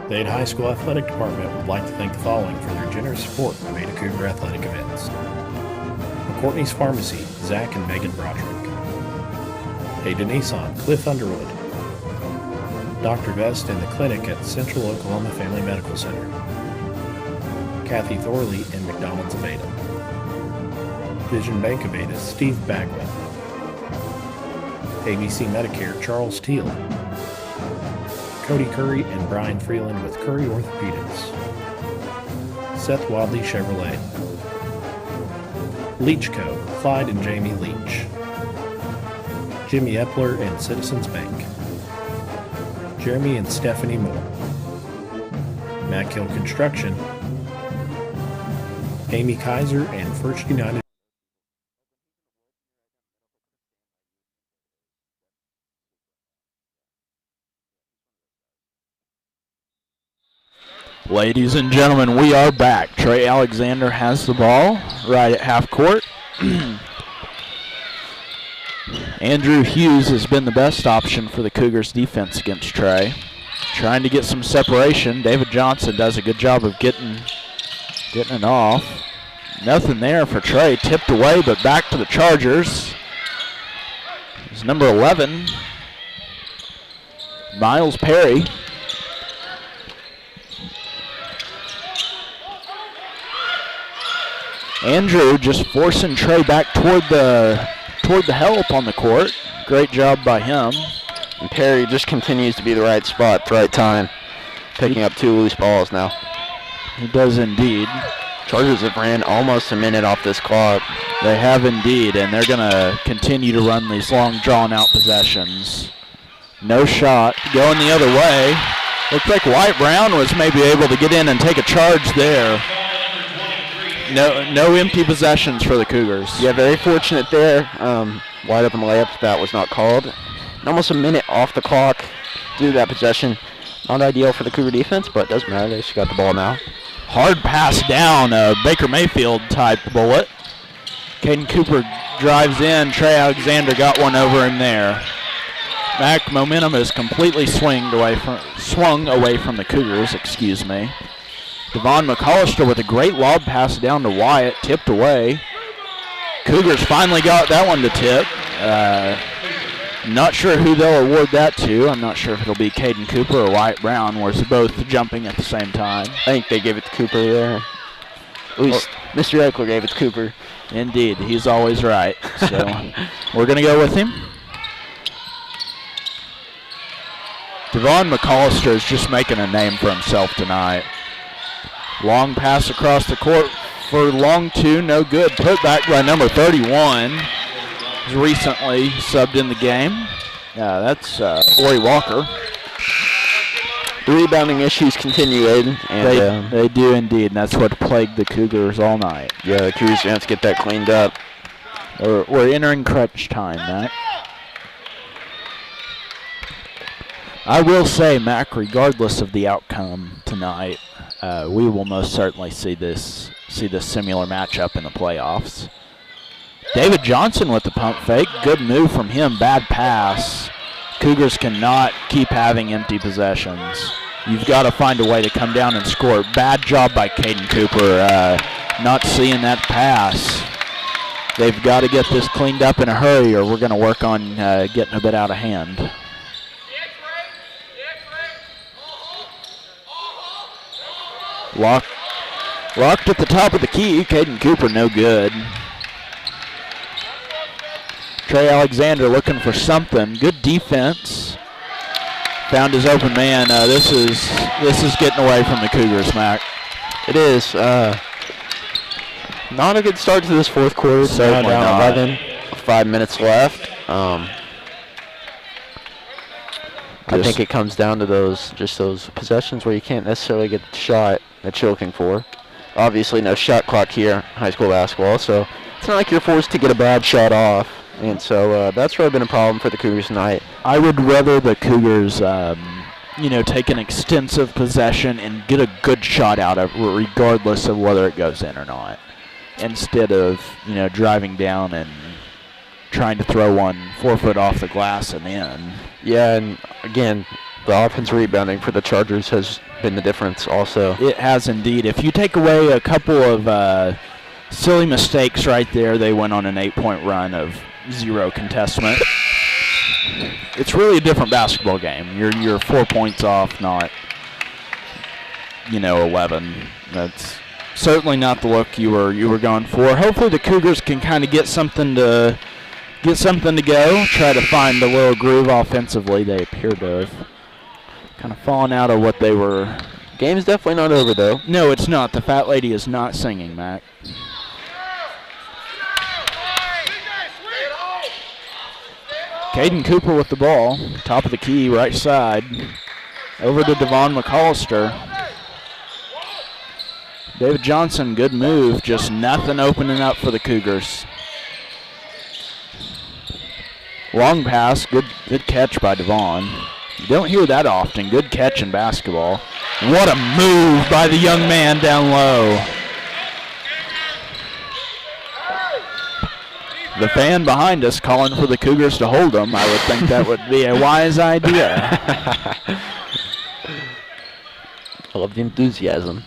The Ada High School Athletic Department would like to thank the following for their generous support of Ada Cougar athletic events. McCourtney's Pharmacy, Zach and Megan Broderick. Ada Nissan, Cliff Underwood. Dr. Vest and the clinic at Central Oklahoma Family Medical Center. Kathy Thorley and McDonald's of Ada. Vision Bank of Ada, Steve Bagwell. ABC Medicare, Charles Teal. Cody Curry and Brian Freeland with Curry Orthopedics. Seth Wadley Chevrolet. Leach Co., Clyde and Jamie Leach. Jimmy Epler and Citizens Bank. Jeremy and Stephanie Moore. Mack Hill Construction. Amy Kaiser and First United. Ladies and gentlemen, we are back. Trey Alexander has the ball right at half court. Andrew Hughes has been the best option for the Cougars defense against Trey. Trying to get some separation. David Johnson does a good job of getting it off. Nothing there for Trey. Tipped away, but back to the Chargers. It's number 11, Miles Perry. Andrew just forcing Trey back toward the help on the court. Great job by him. And Perry just continues to be the right spot, right time, picking up 2 loose balls now. He does indeed. Chargers have ran almost a minute off this clock. They have indeed, and they're going to continue to run these long, drawn-out possessions. No shot. Going the other way. Looks like Wyatt Brown was maybe able to get in and take a charge there. No empty possessions for the Cougars. Yeah, very fortunate there. Wide open layup, that was not called. And almost a minute off the clock due to that possession. Not ideal for the Cougar defense, but it doesn't matter. They just got the ball now. Hard pass down, a Baker Mayfield type bullet. Caden Cooper drives in. Trey Alexander got one over him there. Back momentum is completely swung away from the Cougars, excuse me. Devon McAllister with a great lob pass down to Wyatt, tipped away. Cougars finally got that one to tip. Not sure who they'll award that to. I'm not sure if it'll be Caden Cooper or Wyatt Brown, where they're both jumping at the same time. I think they gave it to Cooper there. At least Mr. Eckler gave it to Cooper. Indeed, he's always right. So we're going to go with him. Devon McAllister is just making a name for himself tonight. Long pass across the court for long two, no good. Put back by number 31. He's recently subbed in the game. That's Ori Walker. The rebounding issues continue, Aiden. And They do indeed, and that's what plagued the Cougars all night. yeah, the Cougars have to get that cleaned up. We're entering crunch time, Mac. I will say, Mac, regardless of the outcome tonight, we will most certainly see this similar matchup in the playoffs. David Johnson with the pump fake. Good move from him. Bad pass. Cougars cannot keep having empty possessions. You've got to find a way to come down and score. Bad job by Caden Cooper not seeing that pass. They've got to get this cleaned up in a hurry, or we're going to work on getting a bit out of hand. Locked at the top of the key. Caden Cooper, no good. Trey Alexander looking for something. Good defense. Found his open man. This is getting away from the Cougars, Mac. It is. Not a good start to this fourth quarter. So Certainly down not. 11. 5 minutes left. I think it comes down to those possessions where you can't necessarily get the shot that you're looking for. Obviously, no shot clock here, high school basketball, so it's not like you're forced to get a bad shot off. And so that's really been a problem for the Cougars tonight. I would rather the Cougars, take an extensive possession and get a good shot out of it, regardless of whether it goes in or not, instead of, driving down and trying to throw one 4 foot off the glass and in. Yeah, and again, the offense rebounding for the Chargers has been the difference also. It has indeed. If you take away a couple of silly mistakes right there, they went on an 8-point run of 0 contestment. It's really a different basketball game. You're 4 points off, not 11. That's certainly not the look you were going for. Hopefully the Cougars can kind of get something to go. Try to find a little groove offensively. They appear to have kind of fallen out of what they were. Game's definitely not over though. No, it's not. The fat lady is not singing, Mac. Caden Cooper with the ball, top of the key, right side. Over to Devon McAllister. David Johnson, good move, just nothing opening up for the Cougars. Long pass, good catch by Devon. You don't hear that often, good catch in basketball. What a move by the young man down low. The fan behind us calling for the Cougars to hold them. I would think that would be a wise idea. I love the enthusiasm.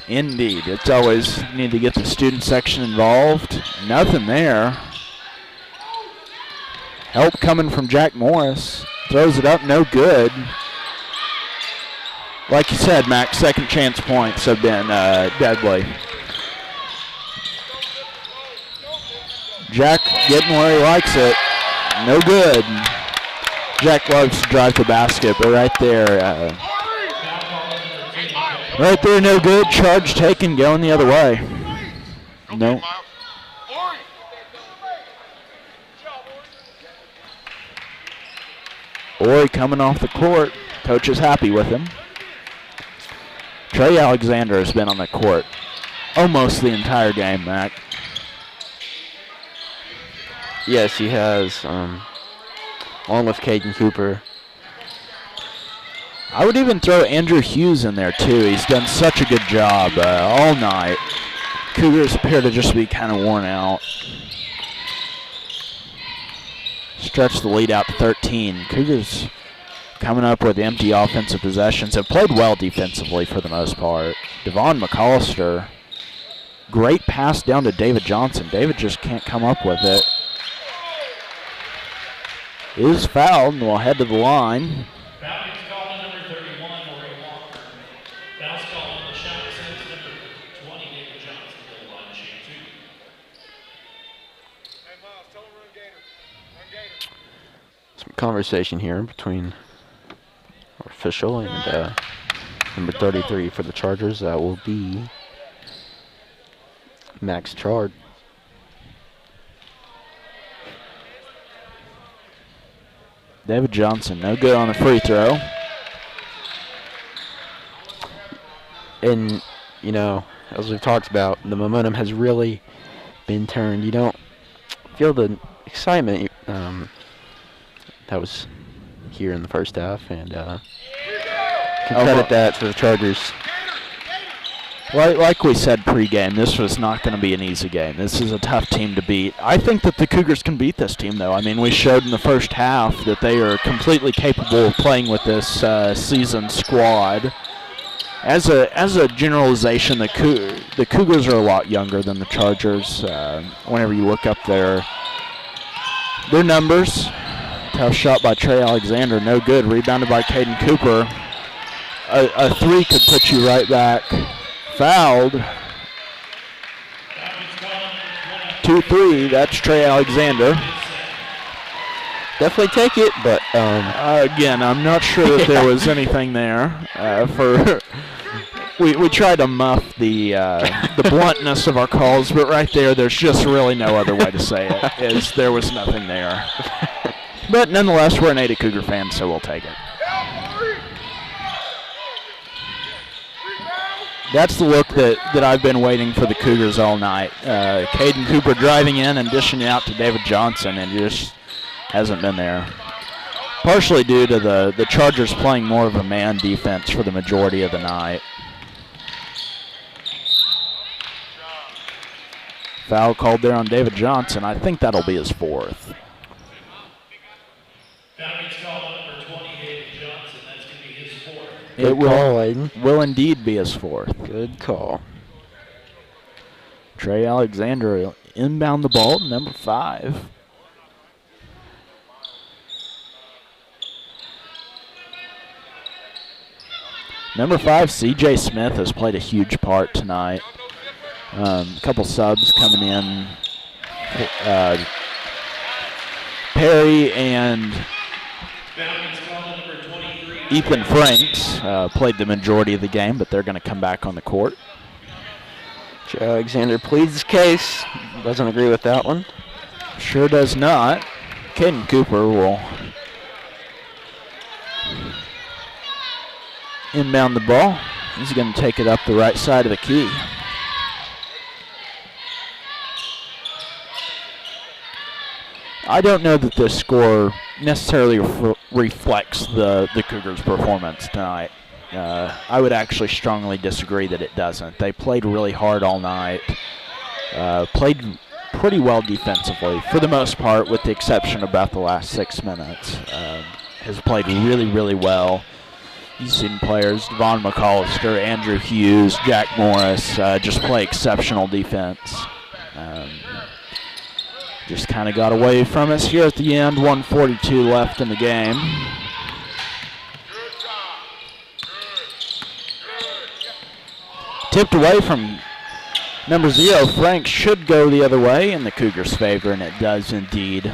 Indeed. It's always need to get the student section involved. Nothing there. Help coming from Jack Morris. Throws it up, no good. Like you said, Mac, second chance points have been deadly. Jack getting where he likes it. No good. Jack loves to drive the basket, but right there, no good. Charge taken, going the other way. No. Ori coming off the court. Coach is happy with him. Trey Alexander has been on the court almost the entire game, Mac. Yes, he has, along with Caden Cooper. I would even throw Andrew Hughes in there, too. He's done such a good job all night. Cougars appear to just be kind of worn out. Stretch the lead out to 13. Cougars coming up with empty offensive possessions. Have played well defensively for the most part. Devon McAllister, great pass down to David Johnson. David just can't come up with it. Is fouled and will head to the line. Foul is called on number 31, Ori Walker. Foul's called on the shot sends number 20, David Johnson, to the line to shoot 2. Some conversation here between our official and number 33 for the Chargers. That will be Max Chard. David Johnson, no good on the free throw. And, you know, as we've talked about, the momentum has really been turned. You don't feel the excitement that was here in the first half, and can credit that to the Chargers. Like we said pregame, this was not going to be an easy game. This is a tough team to beat. I think that the Cougars can beat this team, though. I mean, we showed in the first half that they are completely capable of playing with this seasoned squad. As a generalization, the Cougars are a lot younger than the Chargers. Whenever you look up their numbers, tough shot by Trey Alexander, no good. Rebounded by Caden Cooper. A three could put you right back. Fouled. 2-3, that's Trey Alexander. Definitely take it, but again, I'm not sure that there was anything there. We try to muff the bluntness of our calls, but right there's just really no other way to say it. Is there was nothing there. But nonetheless, we're an Ada Cougar fan, so we'll take it. That's the look that I've been waiting for the Cougars all night. Caden Cooper driving in and dishing it out to David Johnson, and just hasn't been there. Partially due to the Chargers playing more of a man defense for the majority of the night. Foul called there on David Johnson. I think that'll be his fourth. It will indeed be his fourth. Good call. Trey Alexander will inbound the ball, number 5. Number 5, C.J. Smith, has played a huge part tonight. A couple subs coming in. Perry and Ethan Franks played the majority of the game, but they're going to come back on the court. Trey Alexander pleads his case. Doesn't agree with that one. Sure does not. Caden Cooper will inbound the ball. He's going to take it up the right side of the key. I don't know that this score necessarily reflects the Cougars' performance tonight. I would actually strongly disagree that it doesn't. They played really hard all night, played pretty well defensively for the most part, with the exception of about the last 6 minutes. Has played really, really well. You've seen players, Devon McAllister, Andrew Hughes, Jack Morris, just play exceptional defense. Just kind of got away from us here at the end. 1:42 left in the game. Tipped away from number 0. Frank should go the other way in the Cougars' favor, and it does indeed.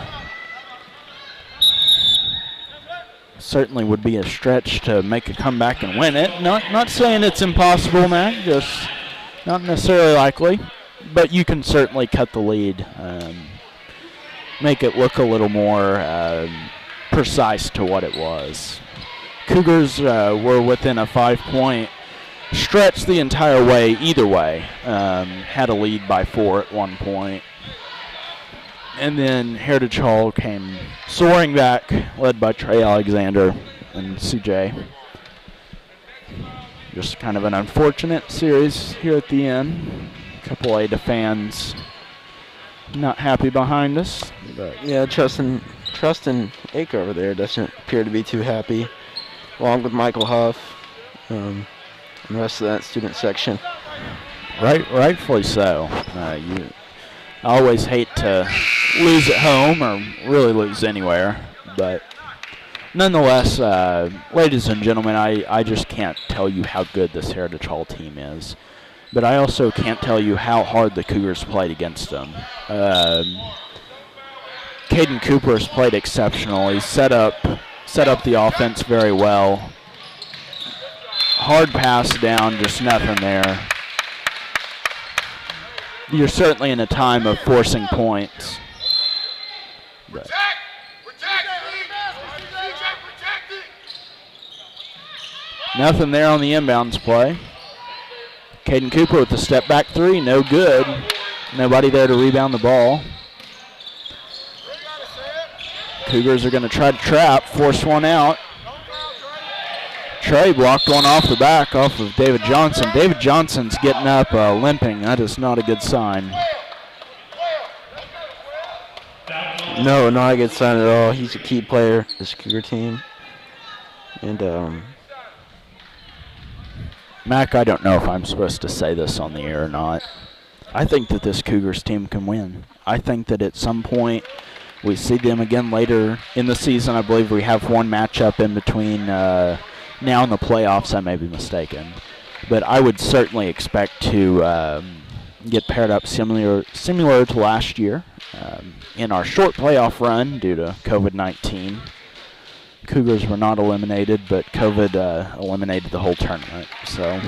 Certainly would be a stretch to make a comeback and win it. Not saying it's impossible, Matt, just not necessarily likely. But you can certainly cut the lead. Make it look a little more precise to what it was. Cougars were within a 5-point stretch the entire way, either way. Had a lead by 4 at one point. And then Heritage Hall came soaring back, led by Trey Alexander and CJ. Just kind of an unfortunate series here at the end. A couple Ada fans not happy behind us. But yeah, Trustin Ake over there doesn't appear to be too happy, along with Michael Huff and the rest of that student section. Rightfully so. I always hate to lose at home or really lose anywhere, but nonetheless, ladies and gentlemen, I just can't tell you how good this Heritage Hall team is. But I also can't tell you how hard the Cougars played against them. Caden Cooper has played exceptional. He's set up the offense very well. Hard pass down, just nothing there. you're certainly in a time of forcing points. But nothing there on the inbounds play. Caden Cooper with the step back three, no good. Nobody there to rebound the ball. Cougars are going to try to trap, force one out. Trey blocked one off the back off of David Johnson. David Johnson's getting up limping. That is not a good sign. No, not a good sign at all. He's a key player for this Cougar team. And, Mac, I don't know if I'm supposed to say this on the air or not. I think that this Cougars team can win. I think that at some point we see them again later in the season. I believe we have one matchup in between now and the playoffs. I may be mistaken. But I would certainly expect to get paired up similar to last year in our short playoff run due to COVID-19. Cougars were not eliminated, but COVID eliminated the whole tournament. So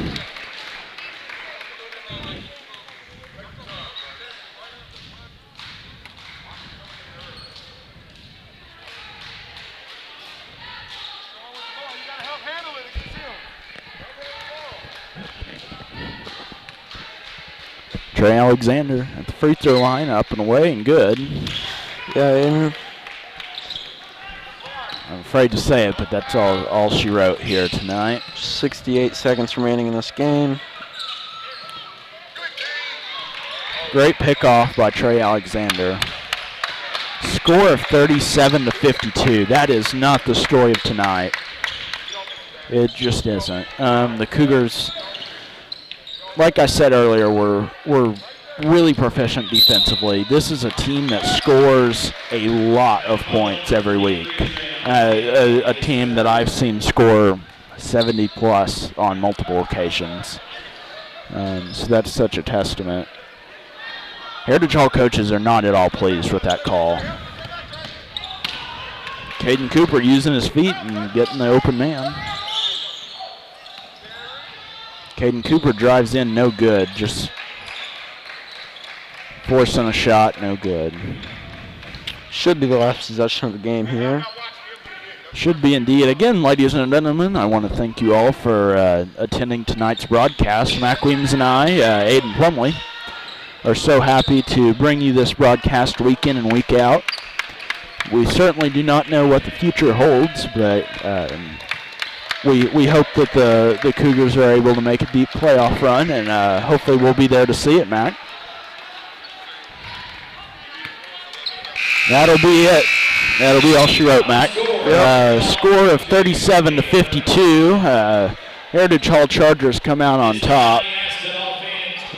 Trey Alexander at the free throw line, up and away and good. yeah, and I'm afraid to say it, but that's all she wrote here tonight. 68 seconds remaining in this game. Great pickoff by Trey Alexander. Score of 37-52. That is not the story of tonight. It just isn't. The Cougars, like I said earlier, were really proficient defensively. This is a team that scores a lot of points every week. A team that I've seen score 70-plus on multiple occasions. So that's such a testament. Heritage Hall coaches are not at all pleased with that call. Caden Cooper using his feet and getting the open man. Caden Cooper drives in, no good. Just forcing a shot, no good. Should be the last possession of the game here. Should be indeed. Again, ladies and gentlemen, I want to thank you all for attending tonight's broadcast. Mac Weems and I, Aiden Plumley, are so happy to bring you this broadcast week in and week out. We certainly do not know what the future holds, but we hope that the Cougars are able to make a deep playoff run, and hopefully we'll be there to see it, Mac. That'll be it. That'll be all she wrote, Mac. Score of 37-52. Heritage Hall Chargers come out on top.